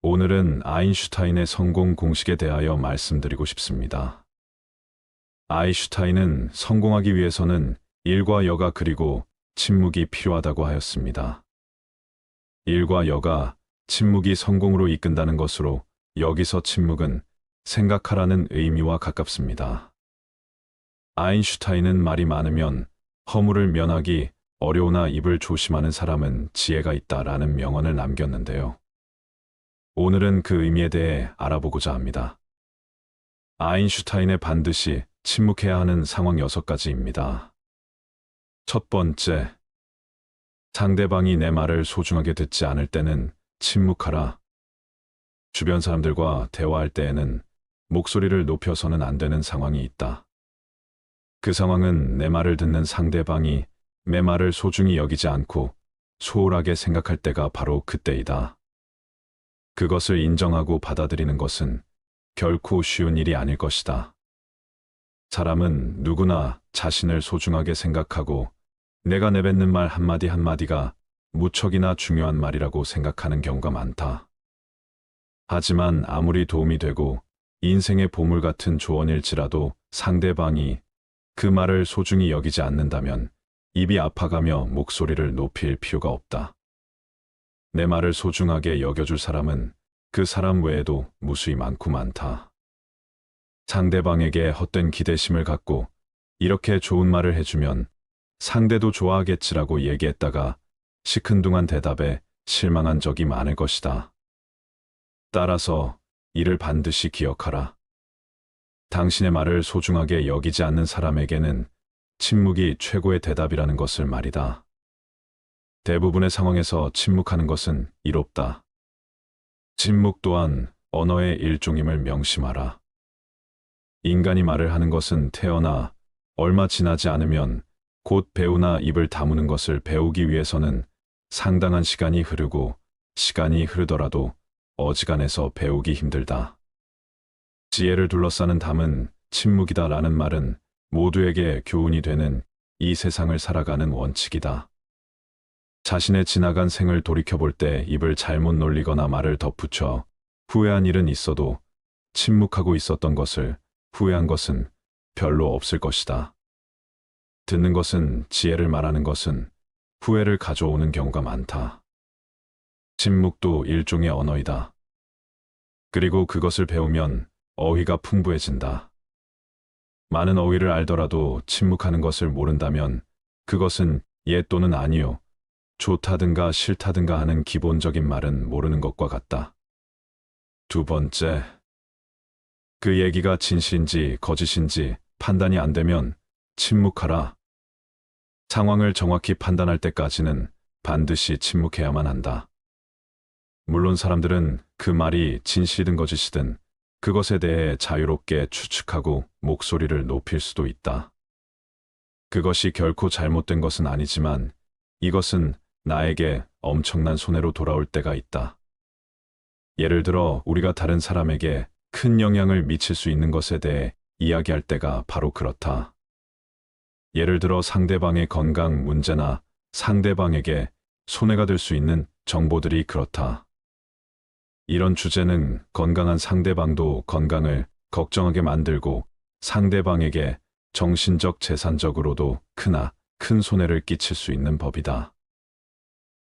오늘은 아인슈타인의 성공 공식에 대하여 말씀드리고 싶습니다. 아인슈타인은 성공하기 위해서는 일과 여가 그리고 침묵이 필요하다고 하였습니다. 일과 여가, 침묵이 성공으로 이끈다는 것으로 여기서 침묵은 생각하라는 의미와 가깝습니다. 아인슈타인은 말이 많으면 허물을 면하기 어려우나 입을 조심하는 사람은 지혜가 있다라는 명언을 남겼는데요. 오늘은 그 의미에 대해 알아보고자 합니다. 아인슈타인의 반드시 침묵해야 하는 상황 6가지입니다. 첫 번째, 상대방이 내 말을 소중하게 듣지 않을 때는 침묵하라. 주변 사람들과 대화할 때에는 목소리를 높여서는 안 되는 상황이 있다. 그 상황은 내 말을 듣는 상대방이 내 말을 소중히 여기지 않고 소홀하게 생각할 때가 바로 그때이다. 그것을 인정하고 받아들이는 것은 결코 쉬운 일이 아닐 것이다. 사람은 누구나 자신을 소중하게 생각하고 내가 내뱉는 말 한마디 한마디가 무척이나 중요한 말이라고 생각하는 경우가 많다. 하지만 아무리 도움이 되고 인생의 보물 같은 조언일지라도 상대방이 그 말을 소중히 여기지 않는다면 입이 아파가며 목소리를 높일 필요가 없다. 내 말을 소중하게 여겨줄 사람은 그 사람 외에도 무수히 많고 많다. 상대방에게 헛된 기대심을 갖고 이렇게 좋은 말을 해주면 상대도 좋아하겠지라고 얘기했다가 시큰둥한 대답에 실망한 적이 많을 것이다. 따라서 이를 반드시 기억하라. 당신의 말을 소중하게 여기지 않는 사람에게는 침묵이 최고의 대답이라는 것을 말이다. 대부분의 상황에서 침묵하는 것은 이롭다. 침묵 또한 언어의 일종임을 명심하라. 인간이 말을 하는 것은 태어나 얼마 지나지 않으면 곧 배우나 입을 다무는 것을 배우기 위해서는 상당한 시간이 흐르고 시간이 흐르더라도 어지간해서 배우기 힘들다. 지혜를 둘러싸는 담은 침묵이다라는 말은 모두에게 교훈이 되는 이 세상을 살아가는 원칙이다. 자신의 지나간 생을 돌이켜볼 때 입을 잘못 놀리거나 말을 덧붙여 후회한 일은 있어도 침묵하고 있었던 것을 후회한 것은 별로 없을 것이다. 듣는 것은 지혜를 말하는 것은 후회를 가져오는 경우가 많다. 침묵도 일종의 언어이다. 그리고 그것을 배우면 어휘가 풍부해진다. 많은 어휘를 알더라도 침묵하는 것을 모른다면 그것은 예 또는 아니요, 좋다든가 싫다든가 하는 기본적인 말은 모르는 것과 같다. 두 번째, 그 얘기가 진실인지 거짓인지 판단이 안 되면 침묵하라. 상황을 정확히 판단할 때까지는 반드시 침묵해야만 한다. 물론 사람들은 그 말이 진실이든 거짓이든 그것에 대해 자유롭게 추측하고 목소리를 높일 수도 있다. 그것이 결코 잘못된 것은 아니지만 이것은 나에게 엄청난 손해로 돌아올 때가 있다. 예를 들어 우리가 다른 사람에게 큰 영향을 미칠 수 있는 것에 대해 이야기할 때가 바로 그렇다. 예를 들어 상대방의 건강 문제나 상대방에게 손해가 될 수 있는 정보들이 그렇다. 이런 주제는 건강한 상대방도 건강을 걱정하게 만들고 상대방에게 정신적 재산적으로도 크나 큰 손해를 끼칠 수 있는 법이다.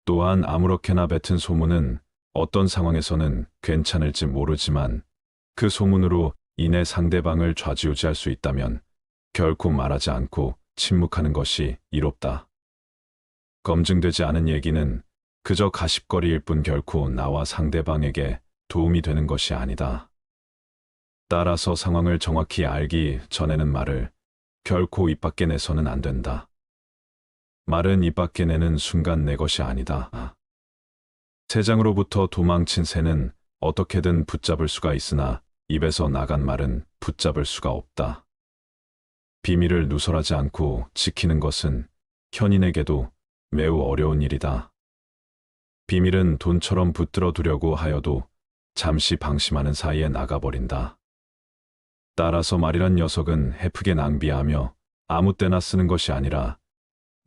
또한 아무렇게나 뱉은 소문은 어떤 상황에서는 괜찮을지 모르지만 그 소문으로 인해 상대방을 좌지우지할 수 있다면 결코 말하지 않고 침묵하는 것이 이롭다. 검증되지 않은 얘기는 그저 가십거리일 뿐 결코 나와 상대방에게 도움이 되는 것이 아니다. 따라서 상황을 정확히 알기 전에는 말을 결코 입 밖에 내서는 안 된다. 말은 입 밖에 내는 순간 내 것이 아니다. 새장으로부터 도망친 새는 어떻게든 붙잡을 수가 있으나 입에서 나간 말은 붙잡을 수가 없다. 비밀을 누설하지 않고 지키는 것은 현인에게도 매우 어려운 일이다. 비밀은 돈처럼 붙들어 두려고 하여도 잠시 방심하는 사이에 나가버린다. 따라서 말이란 녀석은 헤프게 낭비하며 아무 때나 쓰는 것이 아니라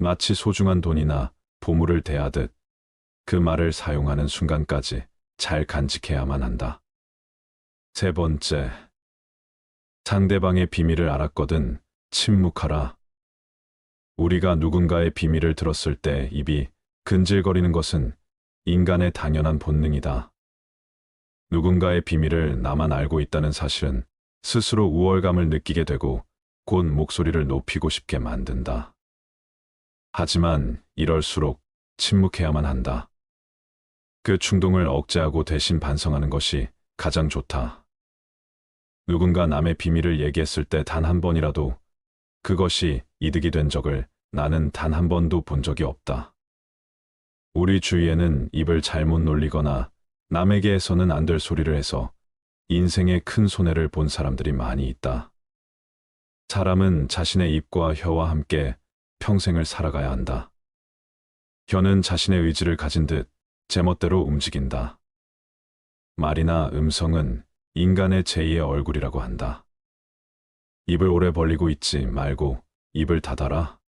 마치 소중한 돈이나 보물을 대하듯 그 말을 사용하는 순간까지 잘 간직해야만 한다. 세 번째, 상대방의 비밀을 알았거든 침묵하라. 우리가 누군가의 비밀을 들었을 때 입이 근질거리는 것은 인간의 당연한 본능이다. 누군가의 비밀을 나만 알고 있다는 사실은 스스로 우월감을 느끼게 되고 곧 목소리를 높이고 싶게 만든다. 하지만 이럴수록 침묵해야만 한다. 그 충동을 억제하고 대신 반성하는 것이 가장 좋다. 누군가 남의 비밀을 얘기했을 때 단 한 번이라도 그것이 이득이 된 적을 나는 단 한 번도 본 적이 없다. 우리 주위에는 입을 잘못 놀리거나 남에게 해서는 안 될 소리를 해서 인생에 큰 손해를 본 사람들이 많이 있다. 사람은 자신의 입과 혀와 함께 평생을 살아가야 한다. 혀는 자신의 의지를 가진 듯 제멋대로 움직인다. 말이나 음성은 인간의 제2의 얼굴이라고 한다. 입을 오래 벌리고 있지 말고 입을 닫아라.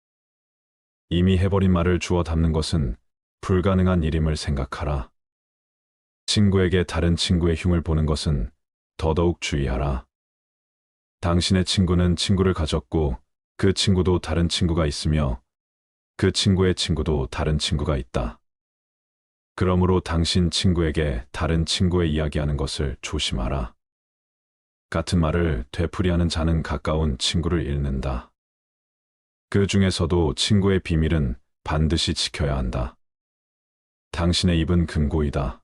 이미 해버린 말을 주워 담는 것은 불가능한 일임을 생각하라. 친구에게 다른 친구의 흉을 보는 것은 더더욱 주의하라. 당신의 친구는 친구를 가졌고 그 친구도 다른 친구가 있으며 그 친구의 친구도 다른 친구가 있다. 그러므로 당신 친구에게 다른 친구의 이야기하는 것을 조심하라. 같은 말을 되풀이하는 자는 가까운 친구를 잃는다. 그 중에서도 친구의 비밀은 반드시 지켜야 한다. 당신의 입은 금고이다.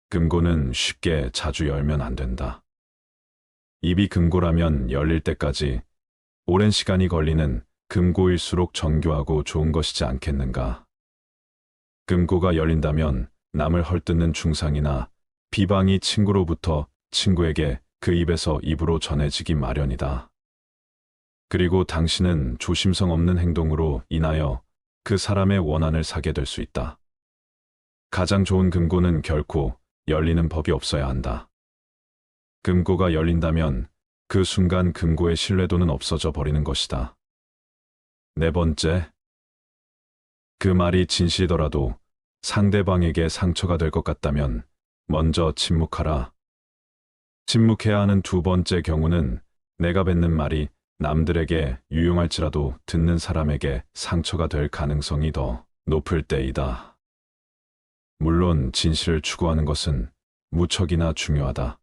금고는 쉽게 자주 열면 안 된다. 입이 금고라면 열릴 때까지 오랜 시간이 걸리는 금고일수록 정교하고 좋은 것이지 않겠는가. 금고가 열린다면 남을 헐뜯는 중상이나 비방이 친구로부터 친구에게 그 입에서 입으로 전해지기 마련이다. 그리고 당신은 조심성 없는 행동으로 인하여 그 사람의 원한을 사게 될 수 있다. 가장 좋은 금고는 결코 열리는 법이 없어야 한다. 금고가 열린다면 그 순간 금고의 신뢰도는 없어져 버리는 것이다. 네 번째, 그 말이 진실이더라도 상대방에게 상처가 될 것 같다면 먼저 침묵하라. 침묵해야 하는 두 번째 경우는 내가 뱉는 말이 남들에게 유용할지라도 듣는 사람에게 상처가 될 가능성이 더 높을 때이다. 물론 진실을 추구하는 것은 무척이나 중요하다.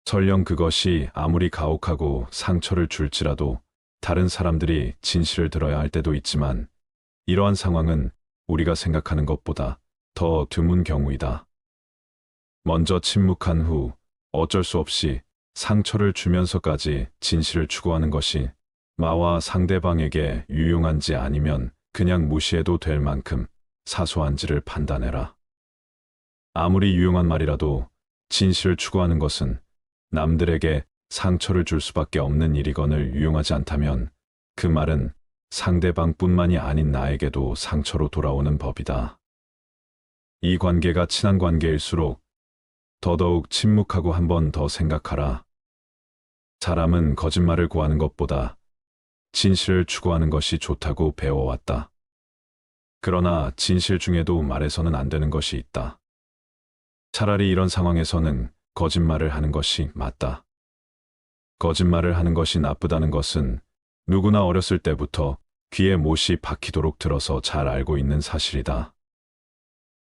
설령 그것이 아무리 가혹하고 상처를 줄지라도 다른 사람들이 진실을 들어야 할 때도 있지만 이러한 상황은 우리가 생각하는 것보다 더 드문 경우이다. 먼저 침묵한 후 어쩔 수 없이 상처를 주면서까지 진실을 추구하는 것이 나와 상대방에게 유용한지 아니면 그냥 무시해도 될 만큼 사소한지를 판단해라. 아무리 유용한 말이라도 진실을 추구하는 것은 남들에게 상처를 줄 수밖에 없는 일이거늘 유용하지 않다면 그 말은 상대방뿐만이 아닌 나에게도 상처로 돌아오는 법이다. 이 관계가 친한 관계일수록 더더욱 침묵하고 한 번 더 생각하라. 사람은 거짓말을 구하는 것보다 진실을 추구하는 것이 좋다고 배워왔다. 그러나 진실 중에도 말해서는 안 되는 것이 있다. 차라리 이런 상황에서는 거짓말을 하는 것이 맞다. 거짓말을 하는 것이 나쁘다는 것은 누구나 어렸을 때부터 귀에 못이 박히도록 들어서 잘 알고 있는 사실이다.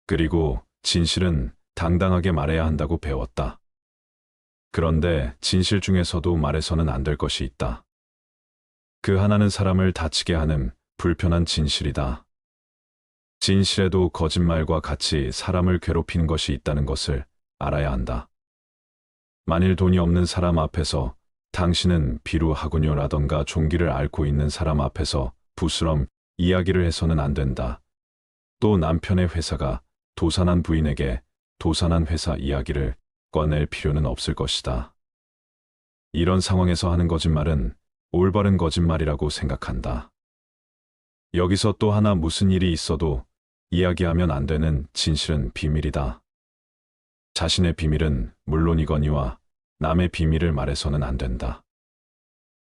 그리고 진실은 당당하게 말해야 한다고 배웠다. 그런데 진실 중에서도 말해서는 안 될 것이 있다. 그 하나는 사람을 다치게 하는 불편한 진실이다. 진실에도 거짓말과 같이 사람을 괴롭히는 것이 있다는 것을 알아야 한다. 만일 돈이 없는 사람 앞에서 당신은 비루하군요라던가 종기를 앓고 있는 사람 앞에서 부스럼 이야기를 해서는 안 된다. 또 남편의 회사가 도산한 부인에게 도산한 회사 이야기를 꺼낼 필요는 없을 것이다. 이런 상황에서 하는 거짓말은 올바른 거짓말이라고 생각한다. 여기서 또 하나 무슨 일이 있어도 이야기하면 안 되는 진실은 비밀이다. 자신의 비밀은 물론이거니와 남의 비밀을 말해서는 안 된다.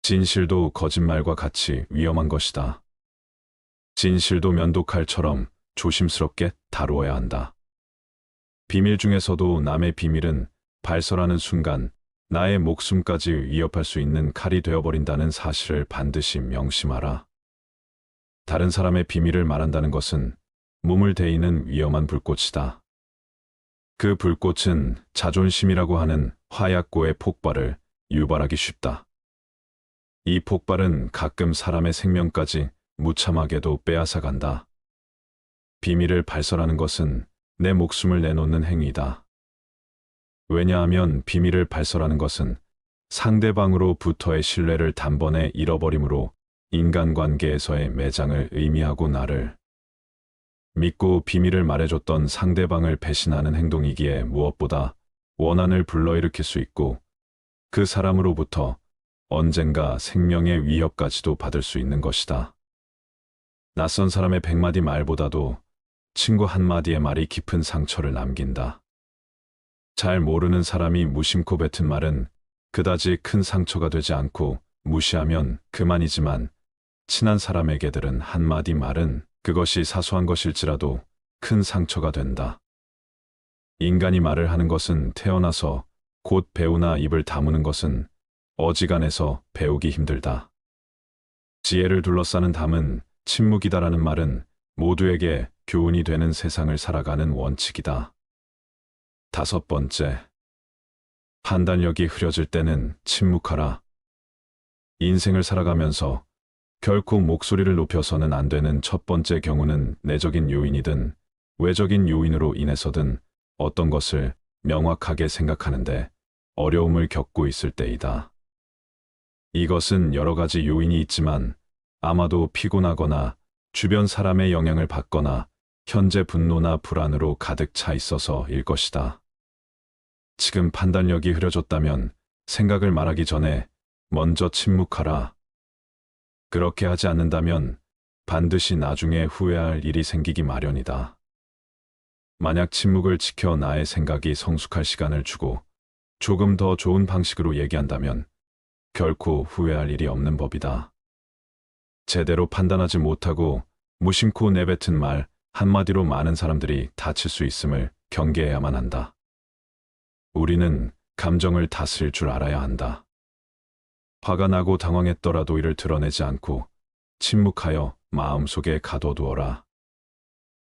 진실도 거짓말과 같이 위험한 것이다. 진실도 면도칼처럼 조심스럽게 다루어야 한다. 비밀 중에서도 남의 비밀은 발설하는 순간 나의 목숨까지 위협할 수 있는 칼이 되어버린다는 사실을 반드시 명심하라. 다른 사람의 비밀을 말한다는 것은 몸을 데이는 위험한 불꽃이다. 그 불꽃은 자존심이라고 하는 화약고의 폭발을 유발하기 쉽다. 이 폭발은 가끔 사람의 생명까지 무참하게도 빼앗아간다. 비밀을 발설하는 것은 내 목숨을 내놓는 행위다. 왜냐하면 비밀을 발설하는 것은 상대방으로부터의 신뢰를 단번에 잃어버림으로 인간관계에서의 매장을 의미하고 나를 믿고 비밀을 말해줬던 상대방을 배신하는 행동이기에 무엇보다 원한을 불러일으킬 수 있고 그 사람으로부터 언젠가 생명의 위협까지도 받을 수 있는 것이다. 낯선 사람의 100마디 말보다도 친구 한마디의 말이 깊은 상처를 남긴다. 잘 모르는 사람이 무심코 뱉은 말은 그다지 큰 상처가 되지 않고 무시하면 그만이지만 친한 사람에게 들은 한마디 말은 그것이 사소한 것일지라도 큰 상처가 된다. 인간이 말을 하는 것은 태어나서 곧 배우나 입을 다무는 것은 어지간해서 배우기 힘들다. 지혜를 둘러싸는 담은 침묵이다라는 말은 모두에게 교훈이 되는 세상을 살아가는 원칙이다. 5번째, 판단력이 흐려질 때는 침묵하라. 인생을 살아가면서 결코 목소리를 높여서는 안 되는 첫 번째 경우는 내적인 요인이든 외적인 요인으로 인해서든 어떤 것을 명확하게 생각하는데 어려움을 겪고 있을 때이다. 이것은 여러 가지 요인이 있지만 아마도 피곤하거나 주변 사람의 영향을 받거나 현재 분노나 불안으로 가득 차 있어서일 것이다. 지금 판단력이 흐려졌다면 생각을 말하기 전에 먼저 침묵하라. 그렇게 하지 않는다면 반드시 나중에 후회할 일이 생기기 마련이다. 만약 침묵을 지켜 나의 생각이 성숙할 시간을 주고 조금 더 좋은 방식으로 얘기한다면 결코 후회할 일이 없는 법이다. 제대로 판단하지 못하고 무심코 내뱉은 말 한마디로 많은 사람들이 다칠 수 있음을 경계해야만 한다. 우리는 감정을 다스릴 줄 알아야 한다. 화가 나고 당황했더라도 이를 드러내지 않고 침묵하여 마음속에 가둬두어라.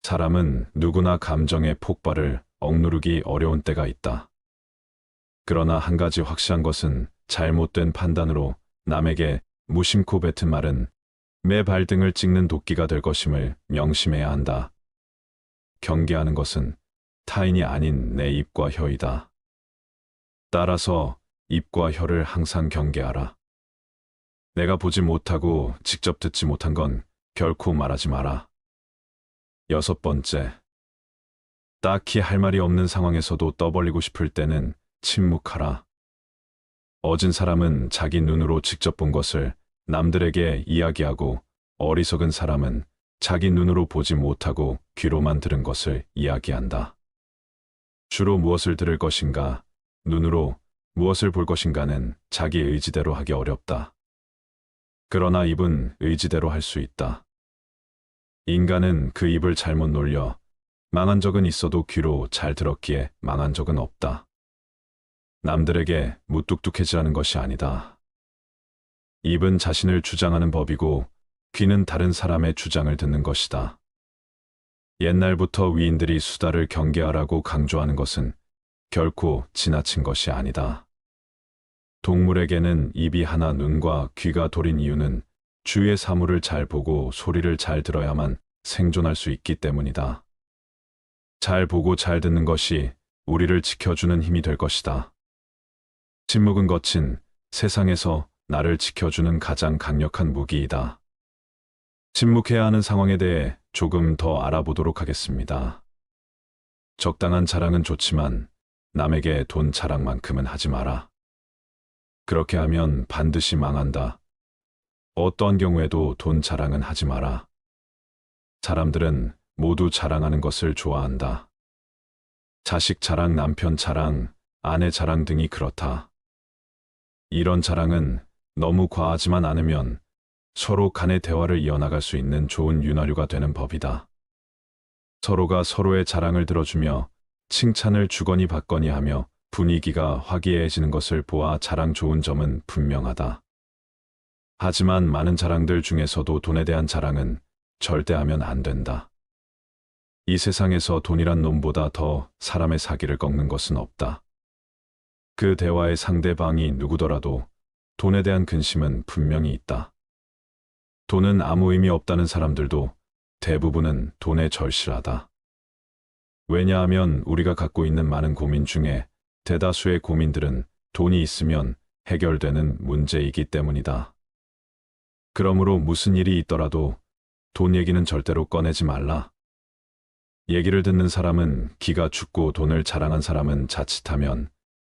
사람은 누구나 감정의 폭발을 억누르기 어려운 때가 있다. 그러나 한 가지 확실한 것은 잘못된 판단으로 남에게 무심코 뱉은 말은 매 발등을 찍는 도끼가 될 것임을 명심해야 한다. 경계하는 것은 타인이 아닌 내 입과 혀이다. 따라서 입과 혀를 항상 경계하라. 내가 보지 못하고 직접 듣지 못한 건 결코 말하지 마라. 6번째, 딱히 할 말이 없는 상황에서도 떠벌리고 싶을 때는 침묵하라. 어진 사람은 자기 눈으로 직접 본 것을 남들에게 이야기하고 어리석은 사람은 자기 눈으로 보지 못하고 귀로만 들은 것을 이야기한다. 주로 무엇을 들을 것인가, 눈으로 무엇을 볼 것인가는 자기 의지대로 하기 어렵다. 그러나 입은 의지대로 할 수 있다. 인간은 그 입을 잘못 놀려 망한 적은 있어도 귀로 잘 들었기에 망한 적은 없다. 남들에게 무뚝뚝해지라는 것이 아니다. 입은 자신을 주장하는 법이고 귀는 다른 사람의 주장을 듣는 것이다. 옛날부터 위인들이 수다를 경계하라고 강조하는 것은 결코 지나친 것이 아니다. 동물에게는 입이 하나 눈과 귀가 돌인 이유는 주위의 사물을 잘 보고 소리를 잘 들어야만 생존할 수 있기 때문이다. 잘 보고 잘 듣는 것이 우리를 지켜주는 힘이 될 것이다. 침묵은 거친 세상에서 나를 지켜주는 가장 강력한 무기이다. 침묵해야 하는 상황에 대해 조금 더 알아보도록 하겠습니다. 적당한 자랑은 좋지만 남에게 돈 자랑만큼은 하지 마라. 그렇게 하면 반드시 망한다. 어떠한 경우에도 돈 자랑은 하지 마라. 사람들은 모두 자랑하는 것을 좋아한다. 자식 자랑, 남편 자랑, 아내 자랑 등이 그렇다. 이런 자랑은 너무 과하지만 않으면 서로 간의 대화를 이어나갈 수 있는 좋은 윤활유가 되는 법이다. 서로가 서로의 자랑을 들어주며 칭찬을 주거니 받거니 하며 분위기가 화기애애해지는 것을 보아 자랑 좋은 점은 분명하다. 하지만 많은 자랑들 중에서도 돈에 대한 자랑은 절대 하면 안 된다. 이 세상에서 돈이란 놈보다 더 사람의 사기를 꺾는 것은 없다. 그 대화의 상대방이 누구더라도 돈에 대한 근심은 분명히 있다. 돈은 아무 의미 없다는 사람들도 대부분은 돈에 절실하다. 왜냐하면 우리가 갖고 있는 많은 고민 중에 대다수의 고민들은 돈이 있으면 해결되는 문제이기 때문이다. 그러므로 무슨 일이 있더라도 돈 얘기는 절대로 꺼내지 말라. 얘기를 듣는 사람은 기가 죽고 돈을 자랑한 사람은 자칫하면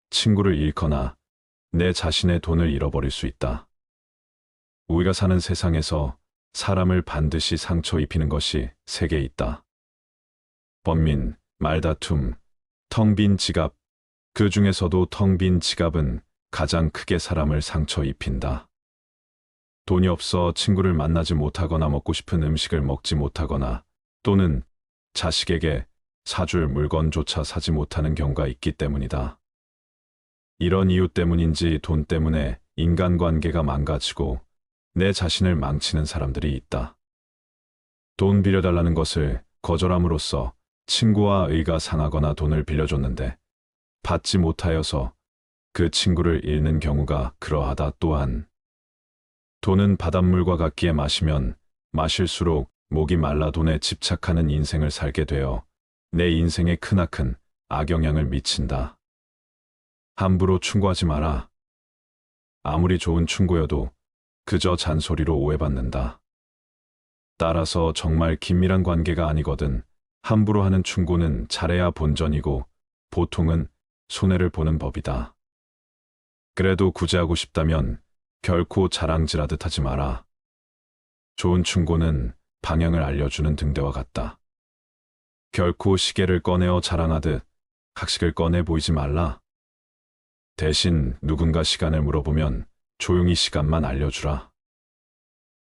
친구를 잃거나 내 자신의 돈을 잃어버릴 수 있다. 우리가 사는 세상에서 사람을 반드시 상처 입히는 것이 세 개 있다. 번민, 말다툼, 텅 빈 지갑. 그 중에서도 텅 빈 지갑은 가장 크게 사람을 상처 입힌다. 돈이 없어 친구를 만나지 못하거나 먹고 싶은 음식을 먹지 못하거나 또는 자식에게 사줄 물건조차 사지 못하는 경우가 있기 때문이다. 이런 이유 때문인지 돈 때문에 인간관계가 망가지고 내 자신을 망치는 사람들이 있다. 돈 빌려달라는 것을 거절함으로써 친구와 의가 상하거나 돈을 빌려줬는데 받지 못하여서 그 친구를 잃는 경우가 그러하다. 또한 돈은 바닷물과 같기에 마시면 마실수록 목이 말라 돈에 집착하는 인생을 살게 되어 내 인생에 크나큰 악영향을 미친다. 함부로 충고하지 마라. 아무리 좋은 충고여도 그저 잔소리로 오해받는다. 따라서 정말 긴밀한 관계가 아니거든 함부로 하는 충고는 잘해야 본전이고 보통은 손해를 보는 법이다. 그래도 구제하고 싶다면 결코 자랑질하듯 하지 마라. 좋은 충고는 방향을 알려주는 등대와 같다. 결코 시계를 꺼내어 자랑하듯 학식을 꺼내 보이지 말라. 대신 누군가 시간을 물어보면 조용히 시간만 알려주라.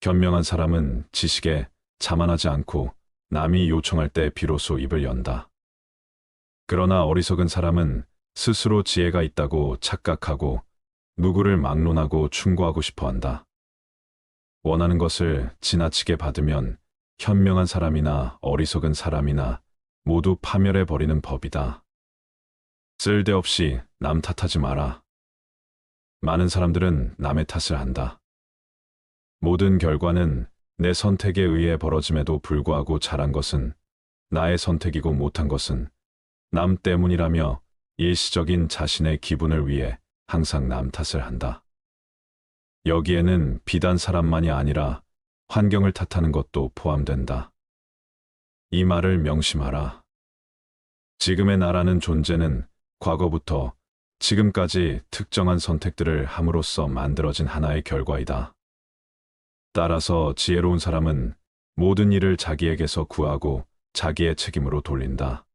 현명한 사람은 지식에 자만하지 않고 남이 요청할 때 비로소 입을 연다. 그러나 어리석은 사람은 스스로 지혜가 있다고 착각하고 누구를 막론하고 충고하고 싶어 한다. 원하는 것을 지나치게 받으면 현명한 사람이나 어리석은 사람이나 모두 파멸해 버리는 법이다. 쓸데없이 남 탓하지 마라. 많은 사람들은 남의 탓을 한다. 모든 결과는 내 선택에 의해 벌어짐에도 불구하고 잘한 것은 나의 선택이고 못한 것은 남 때문이라며 일시적인 자신의 기분을 위해 항상 남 탓을 한다. 여기에는 비단 사람만이 아니라 환경을 탓하는 것도 포함된다. 이 말을 명심하라. 지금의 나라는 존재는 과거부터 지금까지 특정한 선택들을 함으로써 만들어진 하나의 결과이다. 따라서 지혜로운 사람은 모든 일을 자기에게서 구하고 자기의 책임으로 돌린다.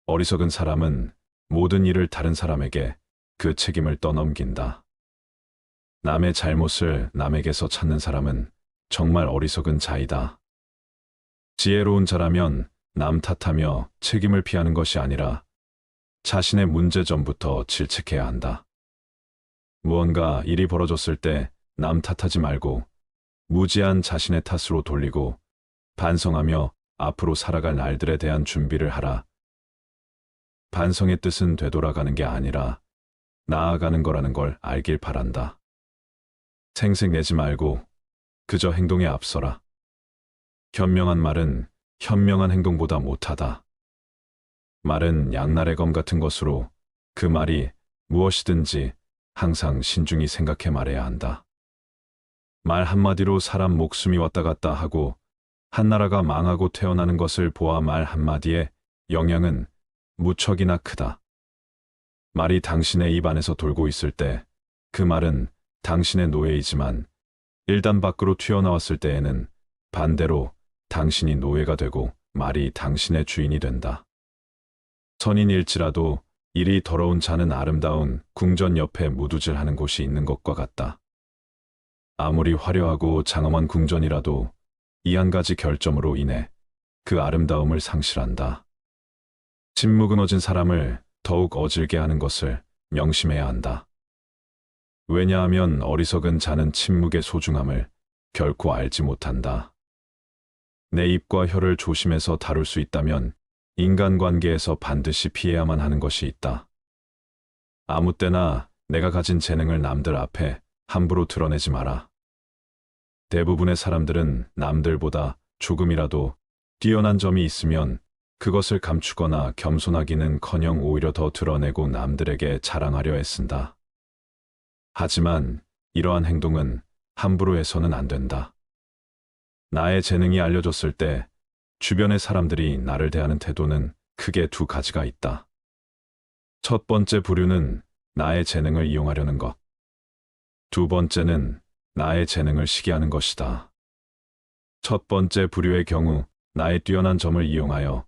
어리석은 사람은 모든 일을 다른 사람에게 그 책임을 떠넘긴다. 남의 잘못을 남에게서 찾는 사람은 정말 어리석은 자이다. 지혜로운 자라면 남 탓하며 책임을 피하는 것이 아니라 자신의 문제점부터 질책해야 한다. 무언가 일이 벌어졌을 때 남 탓하지 말고 무지한 자신의 탓으로 돌리고 반성하며 앞으로 살아갈 날들에 대한 준비를 하라. 반성의 뜻은 되돌아가는 게 아니라 나아가는 거라는 걸 알길 바란다. 생색내지 말고 그저 행동에 앞서라. 현명한 말은 현명한 행동보다 못하다. 말은 양날의 검 같은 것으로 그 말이 무엇이든지 항상 신중히 생각해 말해야 한다. 말 한마디로 사람 목숨이 왔다 갔다 하고 한 나라가 망하고 태어나는 것을 보아 말 한마디의 영향은 무척이나 크다. 말이 당신의 입 안에서 돌고 있을 때 그 말은 당신의 노예이지만 일단 밖으로 튀어나왔을 때에는 반대로 당신이 노예가 되고 말이 당신의 주인이 된다. 선인일지라도 일이 더러운 자는 아름다운 궁전 옆에 무두질하는 곳이 있는 것과 같다. 아무리 화려하고 장엄한 궁전이라도 이 한 가지 결점으로 인해 그 아름다움을 상실한다. 침묵은 사람을 더욱 어질게 하는 것을 명심해야 한다. 왜냐하면 어리석은 자는 침묵의 소중함을 결코 알지 못한다. 내 입과 혀를 조심해서 다룰 수 있다면 인간관계에서 반드시 피해야만 하는 것이 있다. 아무 때나 내가 가진 재능을 남들 앞에 함부로 드러내지 마라. 대부분의 사람들은 남들보다 조금이라도 뛰어난 점이 있으면 그것을 감추거나 겸손하기는커녕 오히려 더 드러내고 남들에게 자랑하려 애쓴다. 하지만 이러한 행동은 함부로 해서는 안 된다. 나의 재능이 알려졌을 때 주변의 사람들이 나를 대하는 태도는 크게 두 가지가 있다. 첫 번째 부류는 나의 재능을 이용하려는 것. 두 번째는 나의 재능을 시기하는 것이다. 첫 번째 부류의 경우 나의 뛰어난 점을 이용하여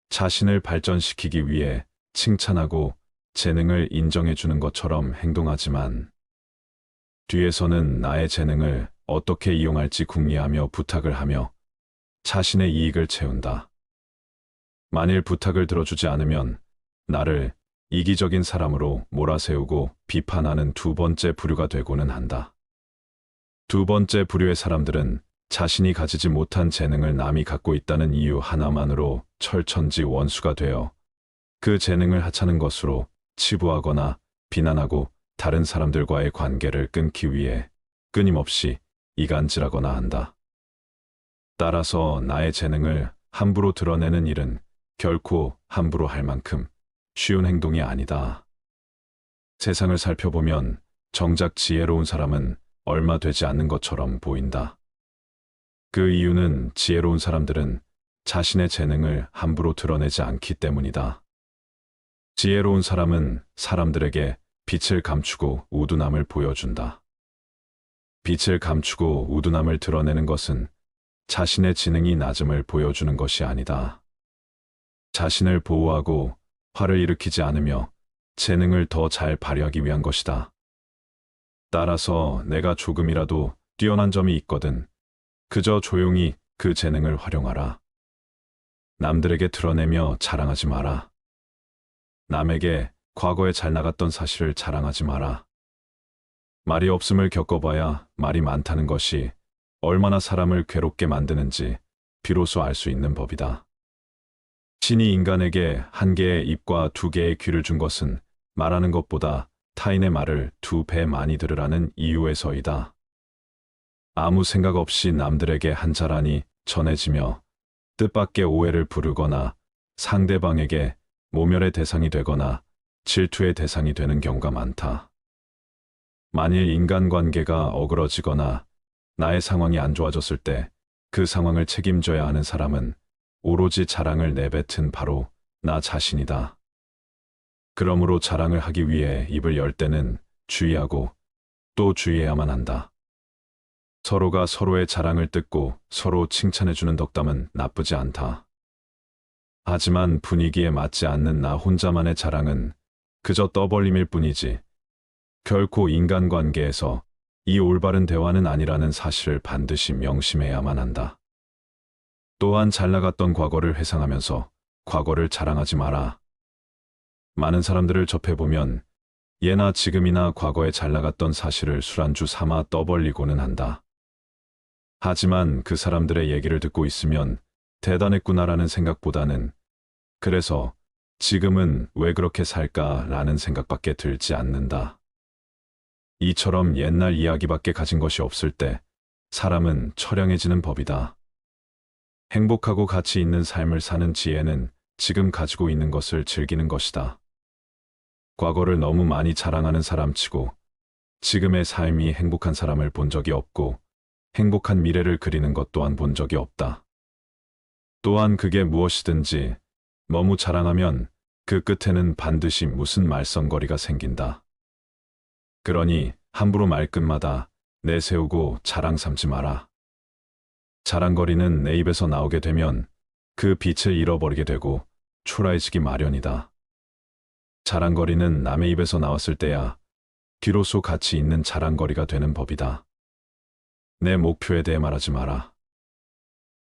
자신을 발전시키기 위해 칭찬하고 재능을 인정해 주는 것처럼 행동하지만 뒤에서는 나의 재능을 어떻게 이용할지 궁리하며 부탁을 하며 자신의 이익을 채운다. 만일 부탁을 들어주지 않으면 나를 이기적인 사람으로 몰아세우고 비판하는 두 번째 부류가 되고는 한다. 두 번째 부류의 사람들은 자신이 가지지 못한 재능을 남이 갖고 있다는 이유 하나만으로 철천지 원수가 되어 그 재능을 하찮은 것으로 치부하거나 비난하고 다른 사람들과의 관계를 끊기 위해 끊임없이 이간질하거나 한다. 따라서 나의 재능을 함부로 드러내는 일은 결코 함부로 할 만큼 쉬운 행동이 아니다. 세상을 살펴보면 정작 지혜로운 사람은 얼마 되지 않는 것처럼 보인다. 그 이유는 지혜로운 사람들은 자신의 재능을 함부로 드러내지 않기 때문이다. 지혜로운 사람은 사람들에게 빛을 감추고 우둔함을 보여준다. 빛을 감추고 우둔함을 드러내는 것은 자신의 지능이 낮음을 보여주는 것이 아니다. 자신을 보호하고 화를 일으키지 않으며 재능을 더 잘 발휘하기 위한 것이다. 따라서 내가 조금이라도 뛰어난 점이 있거든 그저 조용히 그 재능을 활용하라. 남들에게 드러내며 자랑하지 마라. 남에게 과거에 잘 나갔던 사실을 자랑하지 마라. 말이 없음을 겪어봐야 말이 많다는 것이 얼마나 사람을 괴롭게 만드는지 비로소 알 수 있는 법이다. 신이 인간에게 한 개의 입과 두 개의 귀를 준 것은 말하는 것보다 타인의 말을 두 배 많이 들으라는 이유에서이다. 아무 생각 없이 남들에게 한 자란이 전해지며 뜻밖의 오해를 부르거나 상대방에게 모멸의 대상이 되거나 질투의 대상이 되는 경우가 많다. 만일 인간관계가 어그러지거나 나의 상황이 안 좋아졌을 때 그 상황을 책임져야 하는 사람은 오로지 자랑을 내뱉은 바로 나 자신이다. 그러므로 자랑을 하기 위해 입을 열 때는 주의하고 또 주의해야만 한다. 서로가 서로의 자랑을 듣고 서로 칭찬해주는 덕담은 나쁘지 않다. 하지만 분위기에 맞지 않는 나 혼자만의 자랑은 그저 떠벌림일 뿐이지 결코 인간관계에서 이 올바른 대화는 아니라는 사실을 반드시 명심해야만 한다. 또한 잘 나갔던 과거를 회상하면서 과거를 자랑하지 마라. 많은 사람들을 접해보면 예나 지금이나 과거에 잘 나갔던 사실을 술안주 삼아 떠벌리고는 한다. 하지만 그 사람들의 얘기를 듣고 있으면 대단했구나라는 생각보다는 그래서 지금은 왜 그렇게 살까라는 생각밖에 들지 않는다. 이처럼 옛날 이야기밖에 가진 것이 없을 때 사람은 처량해지는 법이다. 행복하고 가치 있는 삶을 사는 지혜는 지금 가지고 있는 것을 즐기는 것이다. 과거를 너무 많이 자랑하는 사람치고 지금의 삶이 행복한 사람을 본 적이 없고 행복한 미래를 그리는 것 또한 본 적이 없다. 또한 그게 무엇이든지 너무 자랑하면 그 끝에는 반드시 무슨 말썽거리가 생긴다. 그러니 함부로 말끝마다 내세우고 자랑 삼지 마라. 자랑거리는 내 입에서 나오게 되면 그 빛을 잃어버리게 되고 초라해지기 마련이다. 자랑거리는 남의 입에서 나왔을 때야 비로소 가치 있는 자랑거리가 되는 법이다. 내 목표에 대해 말하지 마라.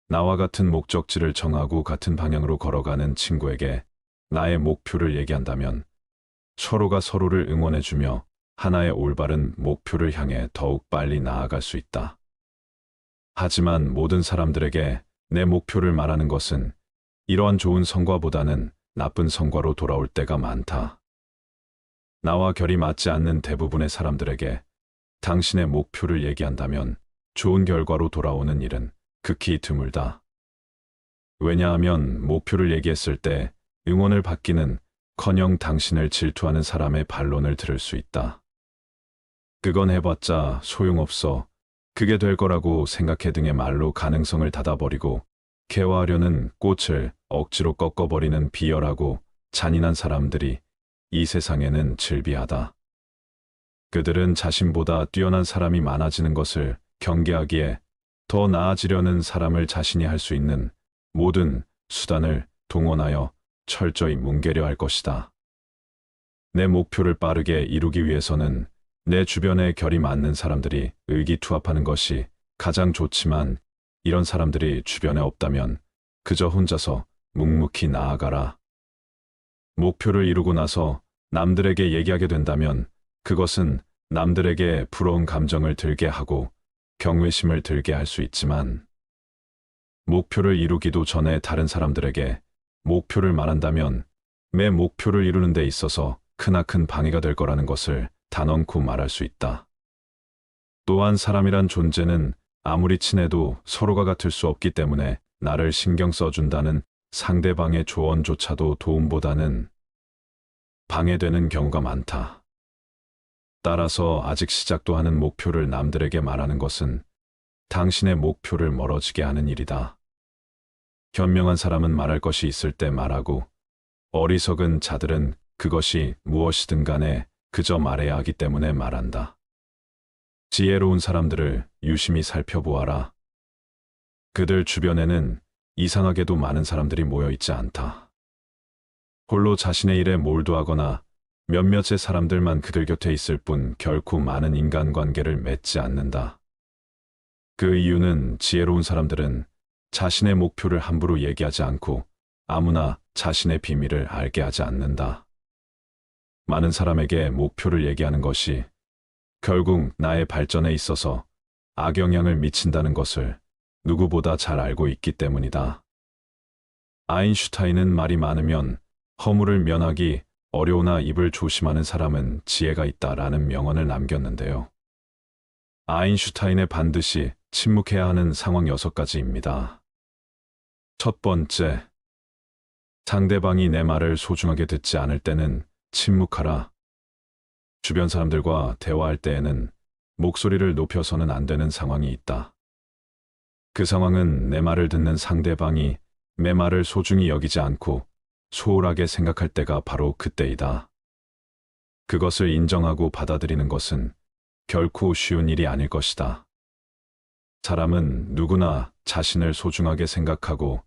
나와 같은 목적지를 정하고 같은 방향으로 걸어가는 친구에게 나의 목표를 얘기한다면 서로가 서로를 응원해주며 하나의 올바른 목표를 향해 더욱 빨리 나아갈 수 있다. 하지만 모든 사람들에게 내 목표를 말하는 것은 이러한 좋은 성과보다는 나쁜 성과로 돌아올 때가 많다. 나와 결이 맞지 않는 대부분의 사람들에게 당신의 목표를 얘기한다면 좋은 결과로 돌아오는 일은 극히 드물다. 왜냐하면 목표를 얘기했을 때 응원을 받기는 커녕 당신을 질투하는 사람의 반론을 들을 수 있다. 그건 해봤자 소용없어. 그게 될 거라고 생각해 등의 말로 가능성을 닫아버리고 개화하려는 꽃을 억지로 꺾어버리는 비열하고 잔인한 사람들이 이 세상에는 즐비하다. 그들은 자신보다 뛰어난 사람이 많아지는 것을 경계하기에 더 나아지려는 사람을 자신이 할 수 있는 모든 수단을 동원하여 철저히 뭉개려 할 것이다. 내 목표를 빠르게 이루기 위해서는 내 주변에 결이 맞는 사람들이 의기투합하는 것이 가장 좋지만 이런 사람들이 주변에 없다면 그저 혼자서 묵묵히 나아가라. 목표를 이루고 나서 남들에게 얘기하게 된다면 그것은 남들에게 부러운 감정을 들게 하고 경외심을 들게 할 수 있지만 목표를 이루기도 전에 다른 사람들에게 목표를 말한다면 내 목표를 이루는 데 있어서 크나큰 방해가 될 거라는 것을 단언코 말할 수 있다. 또한 사람이란 존재는 아무리 친해도 서로가 같을 수 없기 때문에 나를 신경 써준다는 상대방의 조언조차도 도움보다는 방해되는 경우가 많다. 따라서 아직 시작도 하는 목표를 남들에게 말하는 것은 당신의 목표를 멀어지게 하는 일이다. 현명한 사람은 말할 것이 있을 때 말하고 어리석은 자들은 그것이 무엇이든 간에 그저 말해야 하기 때문에 말한다. 지혜로운 사람들을 유심히 살펴보아라. 그들 주변에는 이상하게도 많은 사람들이 모여 있지 않다. 홀로 자신의 일에 몰두하거나 몇몇의 사람들만 그들 곁에 있을 뿐 결코 많은 인간관계를 맺지 않는다. 그 이유는 지혜로운 사람들은 자신의 목표를 함부로 얘기하지 않고 아무나 자신의 비밀을 알게 하지 않는다. 많은 사람에게 목표를 얘기하는 것이 결국 나의 발전에 있어서 악영향을 미친다는 것을 누구보다 잘 알고 있기 때문이다. 아인슈타인은 말이 많으면 허물을 면하기 어려우나 입을 조심하는 사람은 지혜가 있다라는 명언을 남겼는데요. 아인슈타인의 반드시 침묵해야 하는 상황 6가지입니다. 첫 번째, 상대방이 내 말을 소중하게 듣지 않을 때는 침묵하라. 주변 사람들과 대화할 때에는 목소리를 높여서는 안 되는 상황이 있다. 그 상황은 내 말을 듣는 상대방이 내 말을 소중히 여기지 않고 소홀하게 생각할 때가 바로 그때이다. 그것을 인정하고 받아들이는 것은 결코 쉬운 일이 아닐 것이다. 사람은 누구나 자신을 소중하게 생각하고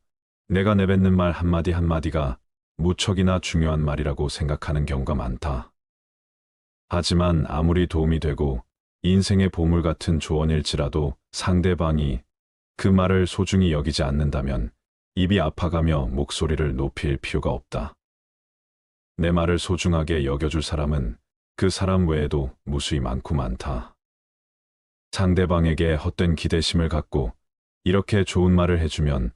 내가 내뱉는 말 한마디 한마디가 무척이나 중요한 말이라고 생각하는 경우가 많다. 하지만 아무리 도움이 되고 인생의 보물 같은 조언일지라도 상대방이 그 말을 소중히 여기지 않는다면 입이 아파가며 목소리를 높일 필요가 없다. 내 말을 소중하게 여겨줄 사람은 그 사람 외에도 무수히 많고 많다. 상대방에게 헛된 기대심을 갖고 이렇게 좋은 말을 해주면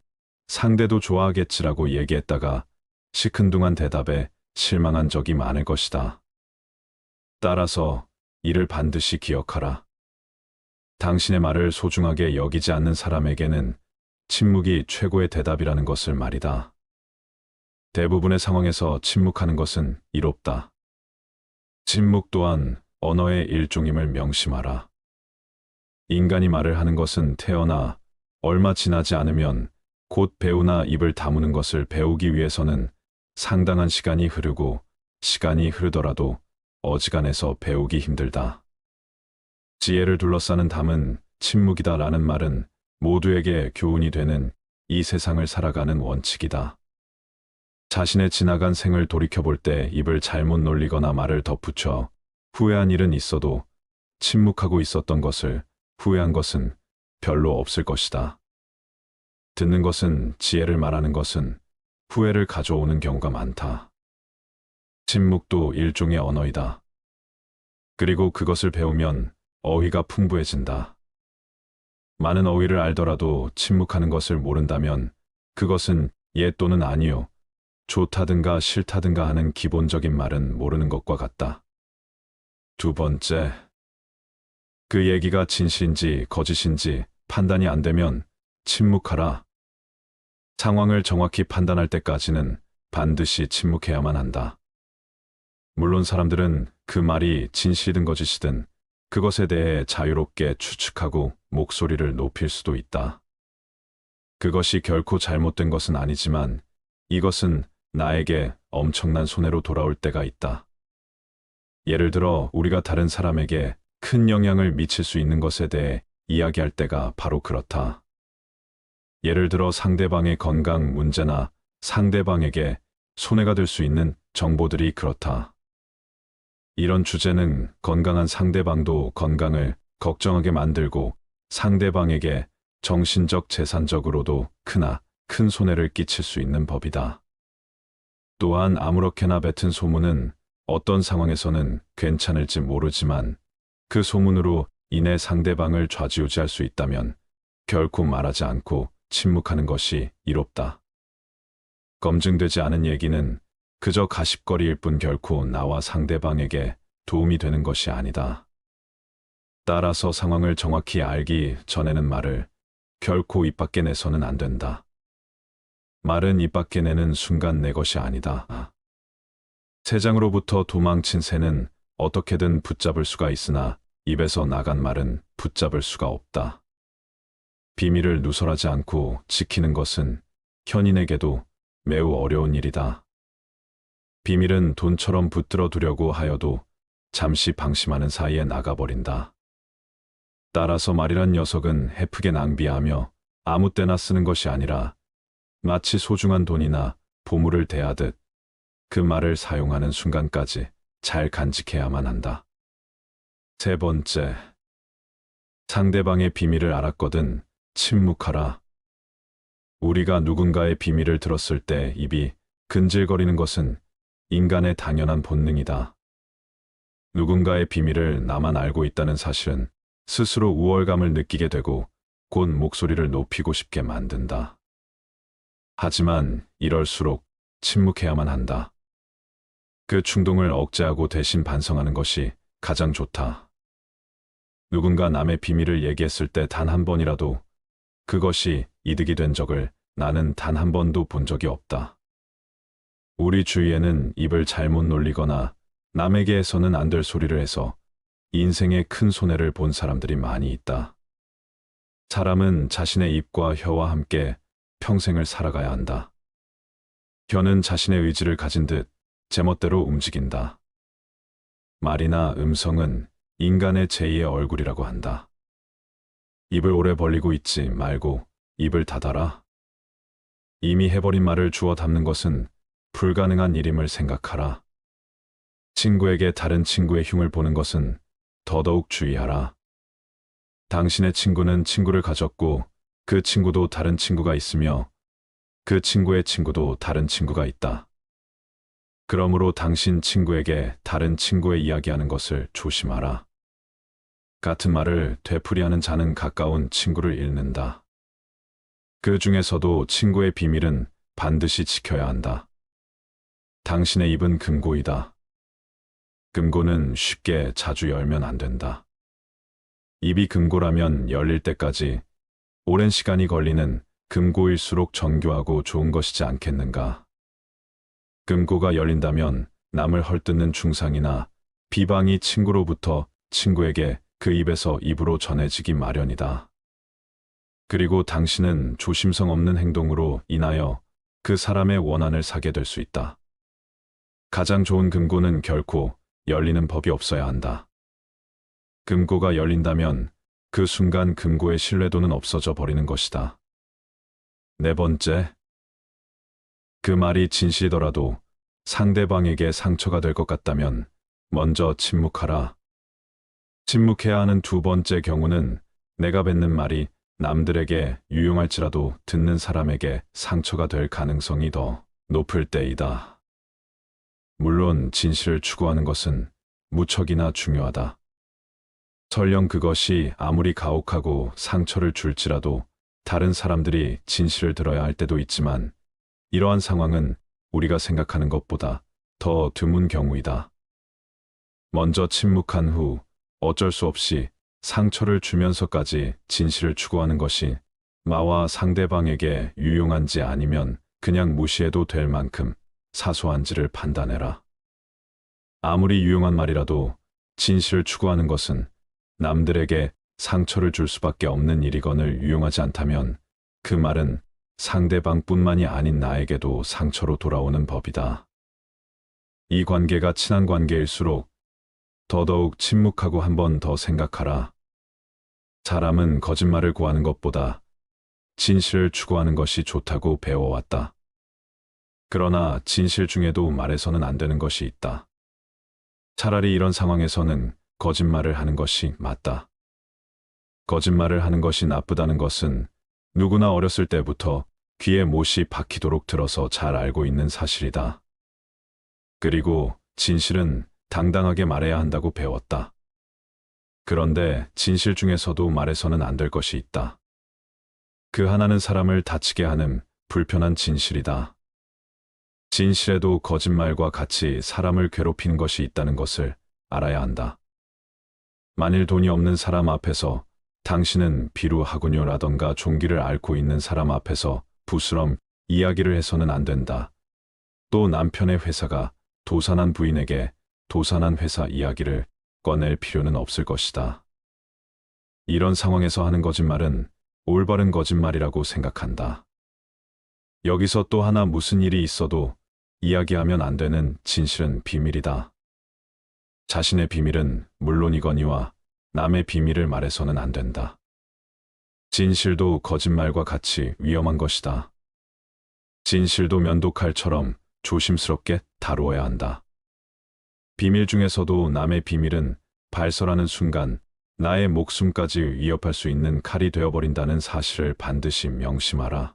상대도 좋아하겠지라고 얘기했다가 시큰둥한 대답에 실망한 적이 많을 것이다. 따라서 이를 반드시 기억하라. 당신의 말을 소중하게 여기지 않는 사람에게는 침묵이 최고의 대답이라는 것을 말이다. 대부분의 상황에서 침묵하는 것은 이롭다. 침묵 또한 언어의 일종임을 명심하라. 인간이 말을 하는 것은 태어나 얼마 지나지 않으면 곧 배우나 입을 다무는 것을 배우기 위해서는 상당한 시간이 흐르고 시간이 흐르더라도 어지간해서 배우기 힘들다. 지혜를 둘러싸는 담은 침묵이다라는 말은 모두에게 교훈이 되는 이 세상을 살아가는 원칙이다. 자신의 지나간 생을 돌이켜볼 때 입을 잘못 놀리거나 말을 덧붙여 후회한 일은 있어도 침묵하고 있었던 것을 후회한 것은 별로 없을 것이다. 듣는 것은 지혜를 말하는 것은 후회를 가져오는 경우가 많다. 침묵도 일종의 언어이다. 그리고 그것을 배우면 어휘가 풍부해진다. 많은 어휘를 알더라도 침묵하는 것을 모른다면 그것은 예 또는 아니요, 좋다든가 싫다든가 하는 기본적인 말은 모르는 것과 같다. 두 번째, 그 얘기가 진실인지 거짓인지 판단이 안 되면 침묵하라. 상황을 정확히 판단할 때까지는 반드시 침묵해야만 한다. 물론 사람들은 그 말이 진실이든 거짓이든 그것에 대해 자유롭게 추측하고 목소리를 높일 수도 있다. 그것이 결코 잘못된 것은 아니지만 이것은 나에게 엄청난 손해로 돌아올 때가 있다. 예를 들어 우리가 다른 사람에게 큰 영향을 미칠 수 있는 것에 대해 이야기할 때가 바로 그렇다. 예를 들어 상대방의 건강 문제나 상대방에게 손해가 될 수 있는 정보들이 그렇다. 이런 주제는 건강한 상대방도 건강을 걱정하게 만들고 상대방에게 정신적 재산적으로도 크나 큰 손해를 끼칠 수 있는 법이다. 또한 아무렇게나 뱉은 소문은 어떤 상황에서는 괜찮을지 모르지만 그 소문으로 인해 상대방을 좌지우지할 수 있다면 결코 말하지 않고 침묵하는 것이 이롭다. 검증되지 않은 얘기는 그저 가십거리일 뿐 결코 나와 상대방에게 도움이 되는 것이 아니다. 따라서 상황을 정확히 알기 전에는 말을 결코 입 밖에 내서는 안 된다. 말은 입 밖에 내는 순간 내 것이 아니다. 새장으로부터 도망친 새는 어떻게든 붙잡을 수가 있으나 입에서 나간 말은 붙잡을 수가 없다. 비밀을 누설하지 않고 지키는 것은 현인에게도 매우 어려운 일이다. 비밀은 돈처럼 붙들어 두려고 하여도 잠시 방심하는 사이에 나가버린다. 따라서 말이란 녀석은 헤프게 낭비하며 아무 때나 쓰는 것이 아니라 마치 소중한 돈이나 보물을 대하듯 그 말을 사용하는 순간까지 잘 간직해야만 한다. 세 번째, 상대방의 비밀을 알았거든 침묵하라. 우리가 누군가의 비밀을 들었을 때 입이 근질거리는 것은 인간의 당연한 본능이다. 누군가의 비밀을 나만 알고 있다는 사실은 스스로 우월감을 느끼게 되고 곧 목소리를 높이고 싶게 만든다. 하지만 이럴수록 침묵해야만 한다. 그 충동을 억제하고 대신 반성하는 것이 가장 좋다. 누군가 남의 비밀을 얘기했을 때 단 한 번이라도 그것이 이득이 된 적을 나는 단 한 번도 본 적이 없다. 우리 주위에는 입을 잘못 놀리거나 남에게 해서는 안 될 소리를 해서 인생에 큰 손해를 본 사람들이 많이 있다. 사람은 자신의 입과 혀와 함께 평생을 살아가야 한다. 혀는 자신의 의지를 가진 듯 제멋대로 움직인다. 말이나 음성은 인간의 제2의 얼굴이라고 한다. 입을 오래 벌리고 있지 말고 입을 닫아라. 이미 해버린 말을 주워 담는 것은 불가능한 일임을 생각하라. 친구에게 다른 친구의 흉을 보는 것은 더더욱 주의하라. 당신의 친구는 친구를 가졌고 그 친구도 다른 친구가 있으며 그 친구의 친구도 다른 친구가 있다. 그러므로 당신 친구에게 다른 친구의 이야기하는 것을 조심하라. 같은 말을 되풀이하는 자는 가까운 친구를 잃는다. 그 중에서도 친구의 비밀은 반드시 지켜야 한다. 당신의 입은 금고이다. 금고는 쉽게 자주 열면 안 된다. 입이 금고라면 열릴 때까지 오랜 시간이 걸리는 금고일수록 정교하고 좋은 것이지 않겠는가. 금고가 열린다면 남을 헐뜯는 중상이나 비방이 친구로부터 친구에게 그 입에서 입으로 전해지기 마련이다. 그리고 당신은 조심성 없는 행동으로 인하여 그 사람의 원한을 사게 될 수 있다. 가장 좋은 금고는 결코 열리는 법이 없어야 한다. 금고가 열린다면 그 순간 금고의 신뢰도는 없어져 버리는 것이다. 네 번째, 그 말이 진실이더라도 상대방에게 상처가 될 것 같다면 먼저 침묵하라. 침묵해야 하는 두 번째 경우는 내가 뱉는 말이 남들에게 유용할지라도 듣는 사람에게 상처가 될 가능성이 더 높을 때이다. 물론 진실을 추구하는 것은 무척이나 중요하다. 설령 그것이 아무리 가혹하고 상처를 줄지라도 다른 사람들이 진실을 들어야 할 때도 있지만 이러한 상황은 우리가 생각하는 것보다 더 드문 경우이다. 먼저 침묵한 후 어쩔 수 없이 상처를 주면서까지 진실을 추구하는 것이 나와 상대방에게 유용한지 아니면 그냥 무시해도 될 만큼 사소한지를 판단해라. 아무리 유용한 말이라도 진실을 추구하는 것은 남들에게 상처를 줄 수밖에 없는 일이거늘 유용하지 않다면 그 말은 상대방뿐만이 아닌 나에게도 상처로 돌아오는 법이다. 이 관계가 친한 관계일수록 더더욱 침묵하고 한 번 더 생각하라. 사람은 거짓말을 구하는 것보다 진실을 추구하는 것이 좋다고 배워왔다. 그러나 진실 중에도 말해서는 안 되는 것이 있다. 차라리 이런 상황에서는 거짓말을 하는 것이 맞다. 거짓말을 하는 것이 나쁘다는 것은 누구나 어렸을 때부터 귀에 못이 박히도록 들어서 잘 알고 있는 사실이다. 그리고 진실은 당당하게 말해야 한다고 배웠다. 그런데 진실 중에서도 말해서는 안 될 것이 있다. 그 하나는 사람을 다치게 하는 불편한 진실이다. 진실에도 거짓말과 같이 사람을 괴롭히는 것이 있다는 것을 알아야 한다. 만일 돈이 없는 사람 앞에서 당신은 비루하군요라던가 종기를 앓고 있는 사람 앞에서 부스럼 이야기를 해서는 안 된다. 또 남편의 회사가 도산한 부인에게 도산한 회사 이야기를 꺼낼 필요는 없을 것이다. 이런 상황에서 하는 거짓말은 올바른 거짓말이라고 생각한다. 여기서 또 하나 무슨 일이 있어도 이야기하면 안 되는 진실은 비밀이다. 자신의 비밀은 물론이거니와 남의 비밀을 말해서는 안 된다. 진실도 거짓말과 같이 위험한 것이다. 진실도 면도칼처럼 조심스럽게 다루어야 한다. 비밀 중에서도 남의 비밀은 발설하는 순간 나의 목숨까지 위협할 수 있는 칼이 되어버린다는 사실을 반드시 명심하라.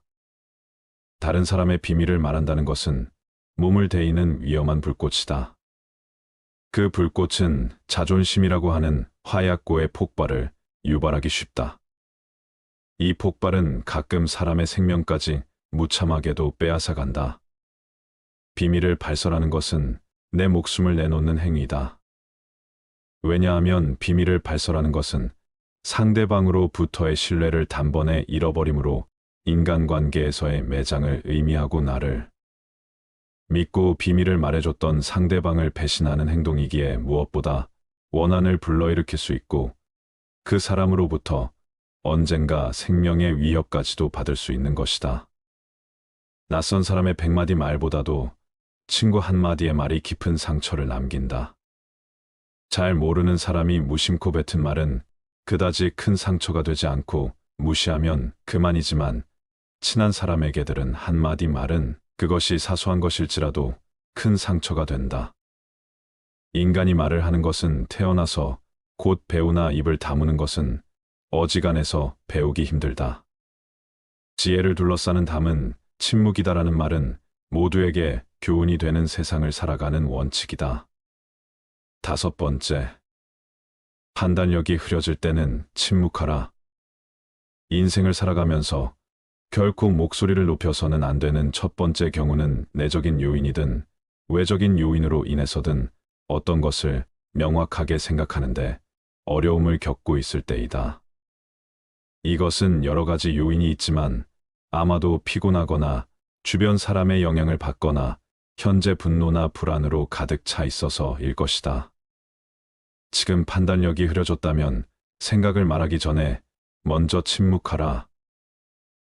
다른 사람의 비밀을 말한다는 것은 몸을 데이는 위험한 불꽃이다. 그 불꽃은 자존심이라고 하는 화약고의 폭발을 유발하기 쉽다. 이 폭발은 가끔 사람의 생명까지 무참하게도 빼앗아간다. 비밀을 발설하는 것은 내 목숨을 내놓는 행위다. 왜냐하면 비밀을 발설하는 것은 상대방으로부터의 신뢰를 단번에 잃어버림으로 인간관계에서의 매장을 의미하고 나를 믿고 비밀을 말해줬던 상대방을 배신하는 행동이기에 무엇보다 원한을 불러일으킬 수 있고 그 사람으로부터 언젠가 생명의 위협까지도 받을 수 있는 것이다. 낯선 사람의 100마디 말보다도 친구 한마디의 말이 깊은 상처를 남긴다. 잘 모르는 사람이 무심코 뱉은 말은 그다지 큰 상처가 되지 않고 무시하면 그만이지만 친한 사람에게 들은 한마디 말은 그것이 사소한 것일지라도 큰 상처가 된다. 인간이 말을 하는 것은 태어나서 곧 배우나 입을 다무는 것은 어지간해서 배우기 힘들다. 지혜를 둘러싸는 담은 침묵이다라는 말은 모두에게 교훈이 되는 세상을 살아가는 원칙이다. 5번째, 판단력이 흐려질 때는 침묵하라. 인생을 살아가면서 결코 목소리를 높여서는 안 되는 첫 번째 경우는 내적인 요인이든 외적인 요인으로 인해서든 어떤 것을 명확하게 생각하는데 어려움을 겪고 있을 때이다. 이것은 여러 가지 요인이 있지만 아마도 피곤하거나 주변 사람의 영향을 받거나 현재 분노나 불안으로 가득 차 있어서일 것이다. 지금 판단력이 흐려졌다면 생각을 말하기 전에 먼저 침묵하라.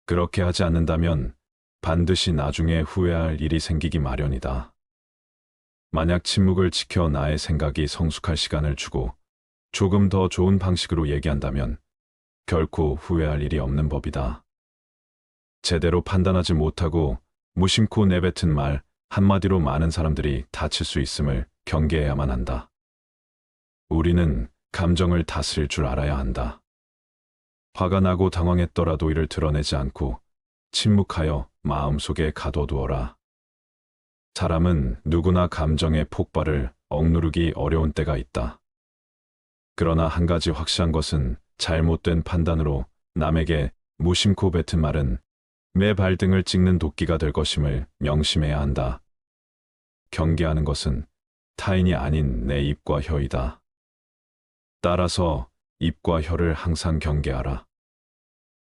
그렇게 하지 않는다면 반드시 나중에 후회할 일이 생기기 마련이다. 만약 침묵을 지켜 나의 생각이 성숙할 시간을 주고 조금 더 좋은 방식으로 얘기한다면 결코 후회할 일이 없는 법이다. 제대로 판단하지 못하고 무심코 내뱉은 말 한마디로 많은 사람들이 다칠 수 있음을 경계해야만 한다. 우리는 감정을 다스릴 줄 알아야 한다. 화가 나고 당황했더라도 이를 드러내지 않고 침묵하여 마음속에 가둬두어라. 사람은 누구나 감정의 폭발을 억누르기 어려운 때가 있다. 그러나 한 가지 확실한 것은 잘못된 판단으로 남에게 무심코 뱉은 말은 내 발등을 찍는 도끼가 될 것임을 명심해야 한다. 경계하는 것은 타인이 아닌 내 입과 혀이다. 따라서 입과 혀를 항상 경계하라.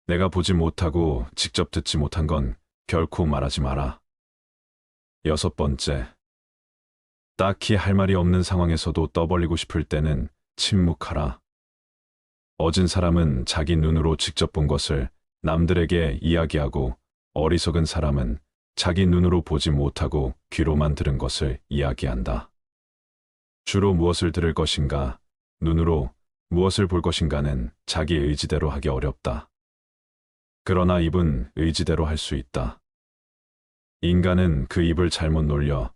내가 보지 못하고 직접 듣지 못한 건 결코 말하지 마라. 6번째, 딱히 할 말이 없는 상황에서도 떠벌리고 싶을 때는 침묵하라. 어진 사람은 자기 눈으로 직접 본 것을 남들에게 이야기하고 어리석은 사람은 자기 눈으로 보지 못하고 귀로만 들은 것을 이야기한다. 주로 무엇을 들을 것인가, 눈으로 무엇을 볼 것인가는 자기 의지대로 하기 어렵다. 그러나 입은 의지대로 할 수 있다. 인간은 그 입을 잘못 놀려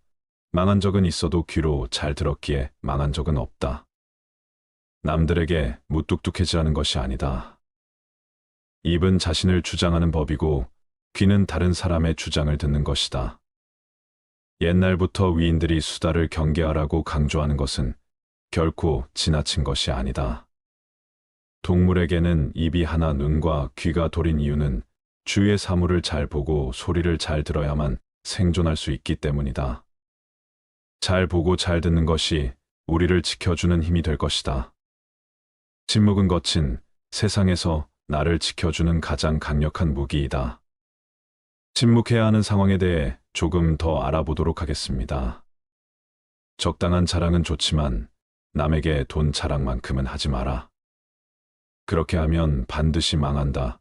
망한 적은 있어도 귀로 잘 들었기에 망한 적은 없다. 남들에게 무뚝뚝해지라는 것이 아니다. 입은 자신을 주장하는 법이고 귀는 다른 사람의 주장을 듣는 것이다. 옛날부터 위인들이 수다를 경계하라고 강조하는 것은 결코 지나친 것이 아니다. 동물에게는 입이 하나 눈과 귀가 돌인 이유는 주위의 사물을 잘 보고 소리를 잘 들어야만 생존할 수 있기 때문이다. 잘 보고 잘 듣는 것이 우리를 지켜주는 힘이 될 것이다. 침묵은 거친 세상에서 나를 지켜주는 가장 강력한 무기이다. 침묵해야 하는 상황에 대해 조금 더 알아보도록 하겠습니다. 적당한 자랑은 좋지만 남에게 돈 자랑만큼은 하지 마라. 그렇게 하면 반드시 망한다.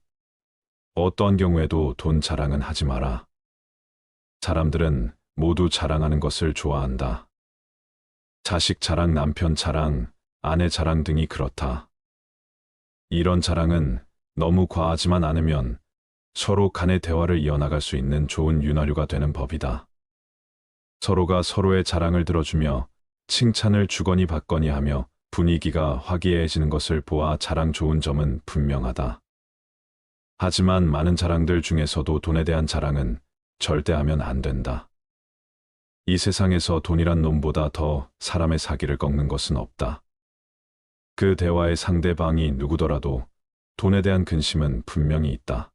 어떠한 경우에도 돈 자랑은 하지 마라. 사람들은 모두 자랑하는 것을 좋아한다. 자식 자랑, 남편 자랑, 아내 자랑 등이 그렇다. 이런 자랑은 너무 과하지만 않으면 서로 간의 대화를 이어나갈 수 있는 좋은 윤활유가 되는 법이다. 서로가 서로의 자랑을 들어주며 칭찬을 주거니 받거니 하며 분위기가 화기애애해지는 것을 보아 자랑 좋은 점은 분명하다. 하지만 많은 자랑들 중에서도 돈에 대한 자랑은 절대 하면 안 된다. 이 세상에서 돈이란 놈보다 더 사람의 사기를 꺾는 것은 없다. 그 대화의 상대방이 누구더라도 돈에 대한 근심은 분명히 있다.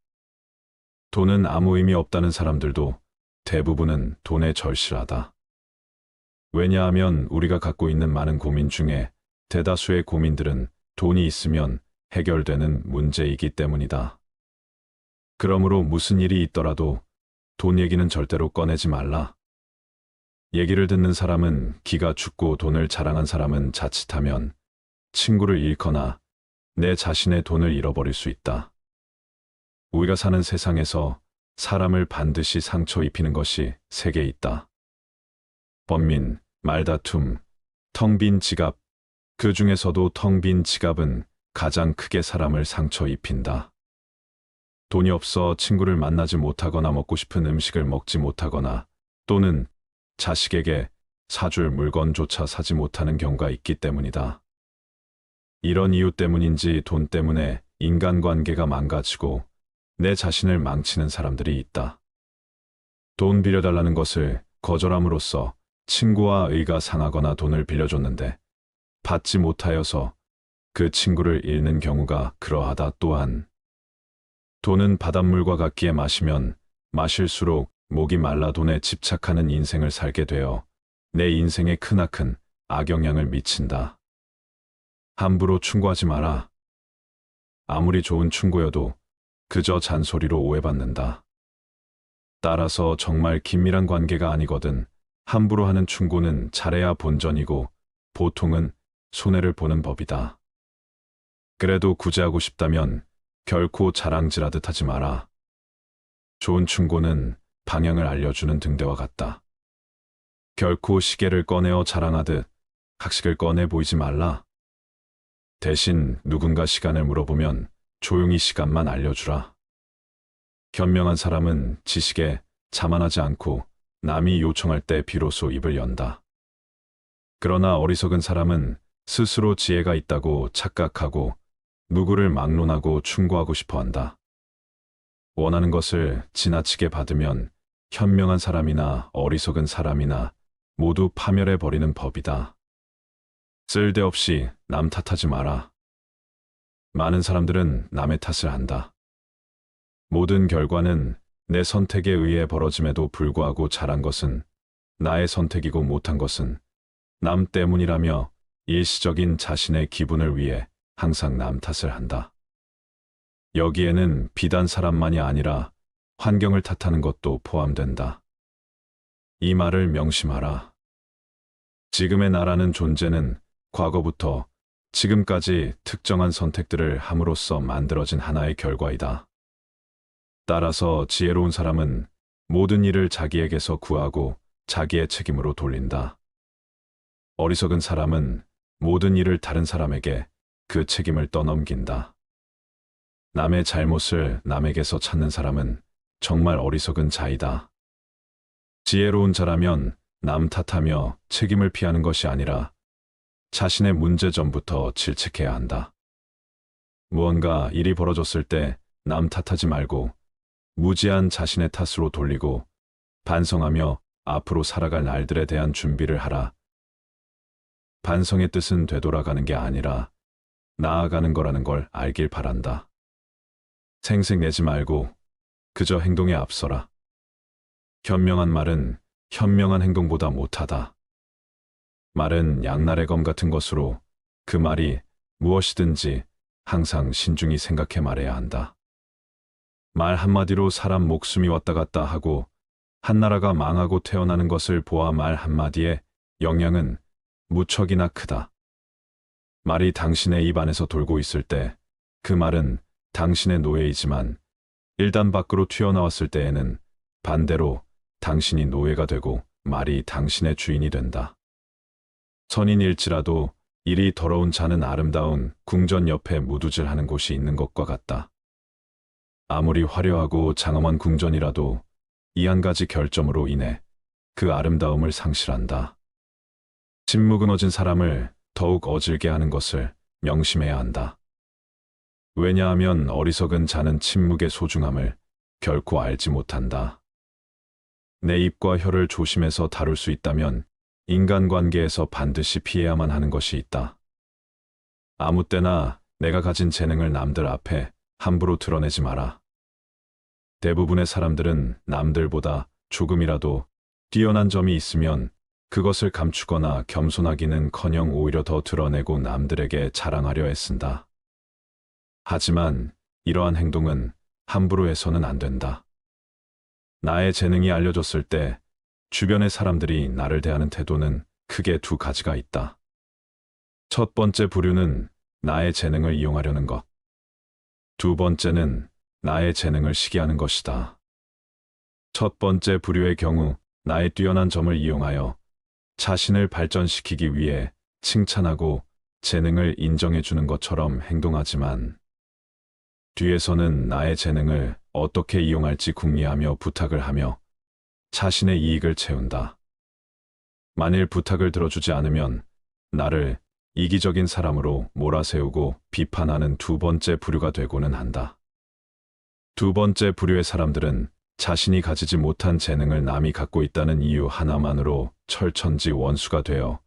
돈은 아무 의미 없다는 사람들도 대부분은 돈에 절실하다. 왜냐하면 우리가 갖고 있는 많은 고민 중에 대다수의 고민들은 돈이 있으면 해결되는 문제이기 때문이다. 그러므로 무슨 일이 있더라도 돈 얘기는 절대로 꺼내지 말라. 얘기를 듣는 사람은 기가 죽고 돈을 자랑한 사람은 자칫하면 친구를 잃거나 내 자신의 돈을 잃어버릴 수 있다. 우리가 사는 세상에서 사람을 반드시 상처 입히는 것이 3개 있다. 번민, 말다툼, 텅 빈 지갑. 그 중에서도 텅 빈 지갑은 가장 크게 사람을 상처 입힌다. 돈이 없어 친구를 만나지 못하거나 먹고 싶은 음식을 먹지 못하거나 또는 자식에게 사줄 물건조차 사지 못하는 경우가 있기 때문이다. 이런 이유 때문인지 돈 때문에 인간관계가 망가지고 내 자신을 망치는 사람들이 있다. 돈 빌려달라는 것을 거절함으로써 친구와 의가 상하거나 돈을 빌려줬는데 받지 못하여서 그 친구를 잃는 경우가 그러하다. 또한 돈은 바닷물과 같기에 마시면 마실수록 목이 말라 돈에 집착하는 인생을 살게 되어 내 인생에 크나큰 악영향을 미친다. 함부로 충고하지 마라. 아무리 좋은 충고여도 그저 잔소리로 오해받는다. 따라서 정말 긴밀한 관계가 아니거든 함부로 하는 충고는 잘해야 본전이고 보통은 손해를 보는 법이다. 그래도 구제하고 싶다면 결코 자랑질하듯 하지 마라. 좋은 충고는 방향을 알려주는 등대와 같다. 결코 시계를 꺼내어 자랑하듯 학식을 꺼내 보이지 말라. 대신 누군가 시간을 물어보면 조용히 시간만 알려주라. 현명한 사람은 지식에 자만하지 않고 남이 요청할 때 비로소 입을 연다. 그러나 어리석은 사람은 스스로 지혜가 있다고 착각하고 누구를 막론하고 충고하고 싶어 한다. 원하는 것을 지나치게 받으면 현명한 사람이나 어리석은 사람이나 모두 파멸해버리는 법이다. 쓸데없이 남 탓하지 마라. 많은 사람들은 남의 탓을 한다. 모든 결과는 내 선택에 의해 벌어짐에도 불구하고 잘한 것은 나의 선택이고 못한 것은 남 때문이라며 일시적인 자신의 기분을 위해 항상 남 탓을 한다. 여기에는 비단 사람만이 아니라 환경을 탓하는 것도 포함된다. 이 말을 명심하라. 지금의 나라는 존재는 과거부터 지금까지 특정한 선택들을 함으로써 만들어진 하나의 결과이다. 따라서 지혜로운 사람은 모든 일을 자기에게서 구하고 자기의 책임으로 돌린다. 어리석은 사람은 모든 일을 다른 사람에게 그 책임을 떠넘긴다. 남의 잘못을 남에게서 찾는 사람은 정말 어리석은 자이다. 지혜로운 자라면 남 탓하며 책임을 피하는 것이 아니라 자신의 문제점부터 질책해야 한다. 무언가 일이 벌어졌을 때 남 탓하지 말고 무지한 자신의 탓으로 돌리고 반성하며 앞으로 살아갈 날들에 대한 준비를 하라. 반성의 뜻은 되돌아가는 게 아니라 나아가는 거라는 걸 알길 바란다. 생색내지 말고 그저 행동에 앞서라. 현명한 말은 현명한 행동보다 못하다. 말은 양날의 검 같은 것으로 그 말이 무엇이든지 항상 신중히 생각해 말해야 한다. 말 한마디로 사람 목숨이 왔다 갔다 하고 한 나라가 망하고 태어나는 것을 보아 말 한마디의 영향은 무척이나 크다. 말이 당신의 입 안에서 돌고 있을 때 그 말은 당신의 노예이지만 일단 밖으로 튀어나왔을 때에는 반대로 당신이 노예가 되고 말이 당신의 주인이 된다. 선인일지라도 일이 더러운 자는 아름다운 궁전 옆에 무두질하는 곳이 있는 것과 같다. 아무리 화려하고 장엄한 궁전이라도 이 한 가지 결점으로 인해 그 아름다움을 상실한다. 침묵 끊어진 사람을 더욱 어질게 하는 것을 명심해야 한다. 왜냐하면 어리석은 자는 침묵의 소중함을 결코 알지 못한다. 내 입과 혀를 조심해서 다룰 수 있다면 인간관계에서 반드시 피해야만 하는 것이 있다. 아무 때나 내가 가진 재능을 남들 앞에 함부로 드러내지 마라. 대부분의 사람들은 남들보다 조금이라도 뛰어난 점이 있으면 그것을 감추거나 겸손하기는커녕 오히려 더 드러내고 남들에게 자랑하려 애쓴다. 하지만 이러한 행동은 함부로 해서는 안 된다. 나의 재능이 알려졌을 때 주변의 사람들이 나를 대하는 태도는 크게 두 가지가 있다. 첫 번째 부류는 나의 재능을 이용하려는 것. 두 번째는 나의 재능을 시기하는 것이다. 첫 번째 부류의 경우 나의 뛰어난 점을 이용하여 자신을 발전시키기 위해 칭찬하고 재능을 인정해 주는 것처럼 행동하지만 뒤에서는 나의 재능을 어떻게 이용할지 궁리하며 부탁을 하며 자신의 이익을 채운다. 만일 부탁을 들어주지 않으면 나를 이기적인 사람으로 몰아세우고 비판하는 두 번째 부류가 되고는 한다. 두 번째 부류의 사람들은 자신이 가지지 못한 재능을 남이 갖고 있다는 이유 하나만으로 철천지 원수가 되어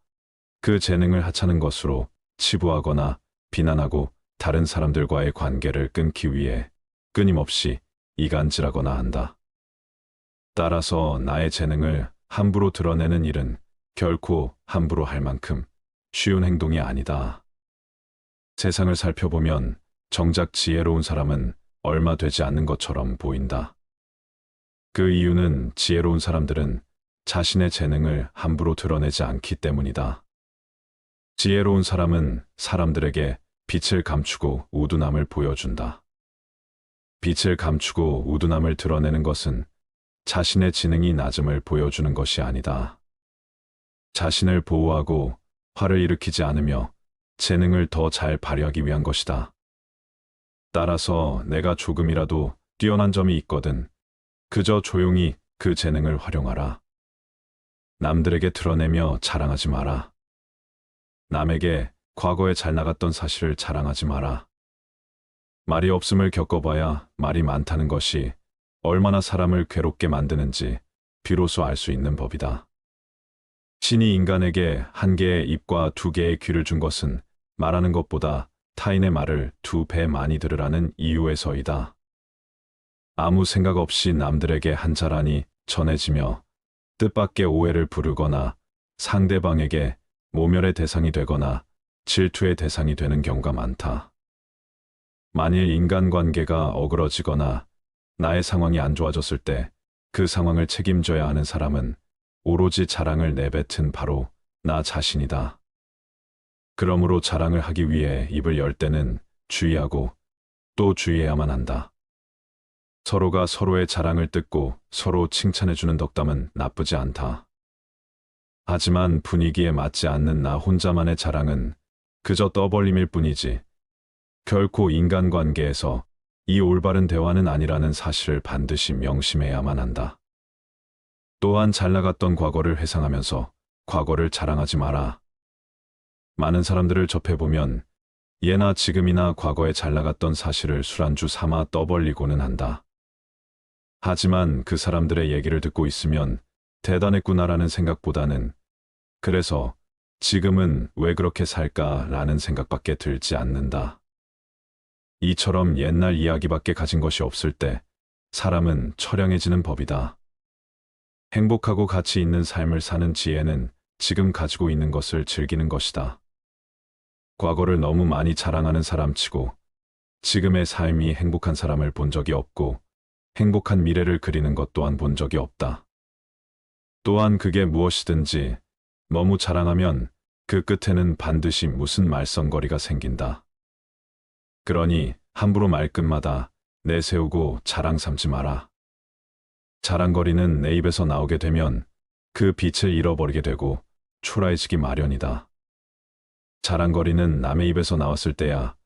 그 재능을 하찮은 것으로 치부하거나 비난하고 다른 사람들과의 관계를 끊기 위해 끊임없이 이간질하거나 한다. 따라서 나의 재능을 함부로 드러내는 일은 결코 함부로 할 만큼 쉬운 행동이 아니다. 세상을 살펴보면 정작 지혜로운 사람은 얼마 되지 않는 것처럼 보인다. 그 이유는 지혜로운 사람들은 자신의 재능을 함부로 드러내지 않기 때문이다. 지혜로운 사람은 사람들에게 빛을 감추고 우둔함을 보여준다. 빛을 감추고 우둔함을 드러내는 것은 자신의 지능이 낮음을 보여주는 것이 아니다. 자신을 보호하고 화를 일으키지 않으며 재능을 더 잘 발휘하기 위한 것이다. 따라서 내가 조금이라도 뛰어난 점이 있거든 그저 조용히 그 재능을 활용하라. 남들에게 드러내며 자랑하지 마라. 남에게 과거에 잘 나갔던 사실을 자랑하지 마라. 말이 없음을 겪어봐야 말이 많다는 것이 얼마나 사람을 괴롭게 만드는지 비로소 알 수 있는 법이다. 신이 인간에게 한 개의 입과 두 개의 귀를 준 것은 말하는 것보다 타인의 말을 두 배 많이 들으라는 이유에서이다. 아무 생각 없이 남들에게 한자란이 전해지며 뜻밖의 오해를 부르거나 상대방에게 모멸의 대상이 되거나 질투의 대상이 되는 경우가 많다. 만일 인간관계가 어그러지거나 나의 상황이 안 좋아졌을 때 그 상황을 책임져야 하는 사람은 오로지 자랑을 내뱉은 바로 나 자신이다. 그러므로 자랑을 하기 위해 입을 열 때는 주의하고 또 주의해야만 한다. 서로가 서로의 자랑을 듣고 서로 칭찬해주는 덕담은 나쁘지 않다. 하지만 분위기에 맞지 않는 나 혼자만의 자랑은 그저 떠벌림일 뿐이지 결코 인간관계에서 이 올바른 대화는 아니라는 사실을 반드시 명심해야만 한다. 또한 잘 나갔던 과거를 회상하면서 과거를 자랑하지 마라. 많은 사람들을 접해보면 예나 지금이나 과거에 잘 나갔던 사실을 술안주 삼아 떠벌리고는 한다. 하지만 그 사람들의 얘기를 듣고 있으면 대단했구나라는 생각보다는 그래서 지금은 왜 그렇게 살까라는 생각밖에 들지 않는다. 이처럼 옛날 이야기밖에 가진 것이 없을 때 사람은 처량해지는 법이다. 행복하고 가치 있는 삶을 사는 지혜는 지금 가지고 있는 것을 즐기는 것이다. 과거를 너무 많이 자랑하는 사람치고 지금의 삶이 행복한 사람을 본 적이 없고 행복한 미래를 그리는 것 또한 본 적이 없다. 또한 그게 무엇이든지 너무 자랑하면 그 끝에는 반드시 무슨 말썽거리가 생긴다. 그러니 함부로 말끝마다 내세우고 자랑 삼지 마라. 자랑거리는 내 입에서 나오게 되면 그 빛을 잃어버리게 되고 초라해지기 마련이다. 자랑거리는 남의 입에서 나왔을 때야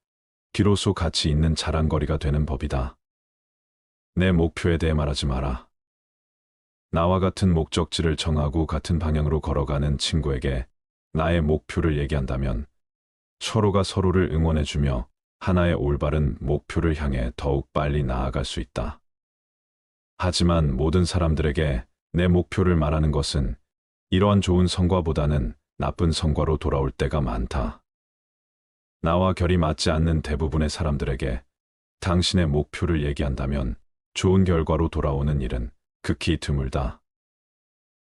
비로소 가치 있는 자랑거리가 되는 법이다. 내 목표에 대해 말하지 마라. 나와 같은 목적지를 정하고 같은 방향으로 걸어가는 친구에게 나의 목표를 얘기한다면 서로가 서로를 응원해주며 하나의 올바른 목표를 향해 더욱 빨리 나아갈 수 있다. 하지만 모든 사람들에게 내 목표를 말하는 것은 이러한 좋은 성과보다는 나쁜 성과로 돌아올 때가 많다. 나와 결이 맞지 않는 대부분의 사람들에게 당신의 목표를 얘기한다면 좋은 결과로 돌아오는 일은 극히 드물다.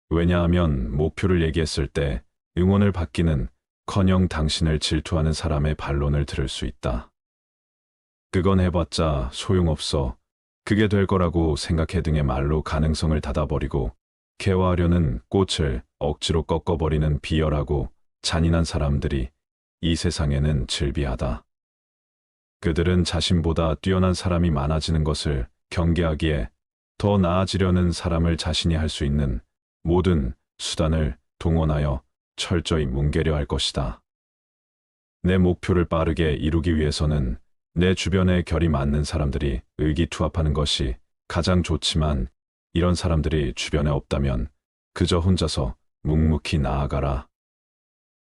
왜냐하면 목표를 얘기했을 때 응원을 받기는 커녕 당신을 질투하는 사람의 반론을 들을 수 있다. 그건 해봤자 소용없어. 그게 될 거라고 생각해 등의 말로 가능성을 닫아버리고 개화하려는 꽃을 억지로 꺾어버리는 비열하고 잔인한 사람들이 이 세상에는 즐비하다. 그들은 자신보다 뛰어난 사람이 많아지는 것을 경계하기에 더 나아지려는 사람을 자신이 할 수 있는 모든 수단을 동원하여 철저히 뭉개려 할 것이다. 내 목표를 빠르게 이루기 위해서는 내 주변에 결이 맞는 사람들이 의기투합하는 것이 가장 좋지만 이런 사람들이 주변에 없다면 그저 혼자서 묵묵히 나아가라.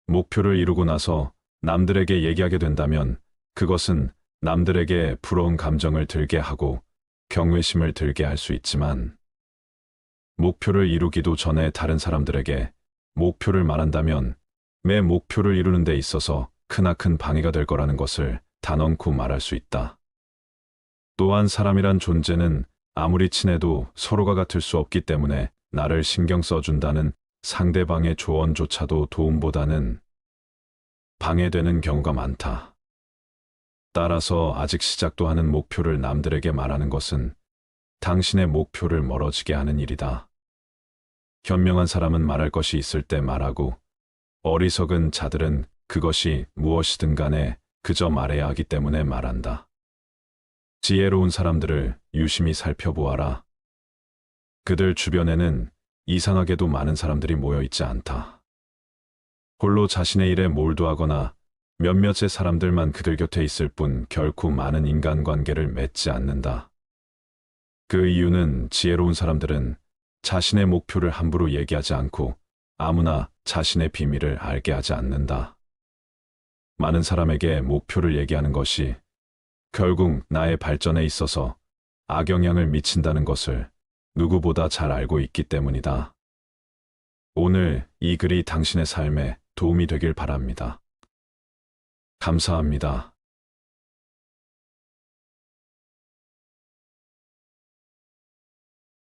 목표를 이루고 나서 남들에게 얘기하게 된다면 그것은 남들에게 부러운 감정을 들게 하고 경외심을 들게 할 수 있지만 목표를 이루기도 전에 다른 사람들에게 목표를 말한다면 내 목표를 이루는 데 있어서 크나큰 방해가 될 거라는 것을 단언코 말할 수 있다. 또한 사람이란 존재는 아무리 친해도 서로가 같을 수 없기 때문에 나를 신경 써준다는 상대방의 조언조차도 도움보다는 방해되는 경우가 많다. 따라서 아직 시작도 하는 목표를 남들에게 말하는 것은 당신의 목표를 멀어지게 하는 일이다. 현명한 사람은 말할 것이 있을 때 말하고 어리석은 자들은 그것이 무엇이든 간에 그저 말해야 하기 때문에 말한다. 지혜로운 사람들을 유심히 살펴보아라. 그들 주변에는 이상하게도 많은 사람들이 모여 있지 않다. 홀로 자신의 일에 몰두하거나 몇몇의 사람들만 그들 곁에 있을 뿐 결코 많은 인간관계를 맺지 않는다. 그 이유는 지혜로운 사람들은 자신의 목표를 함부로 얘기하지 않고 아무나 자신의 비밀을 알게 하지 않는다. 많은 사람에게 목표를 얘기하는 것이 결국 나의 발전에 있어서 악영향을 미친다는 것을 누구보다 잘 알고 있기 때문이다. 오늘 이 글이 당신의 삶에 도움이 되길 바랍니다. 감사합니다.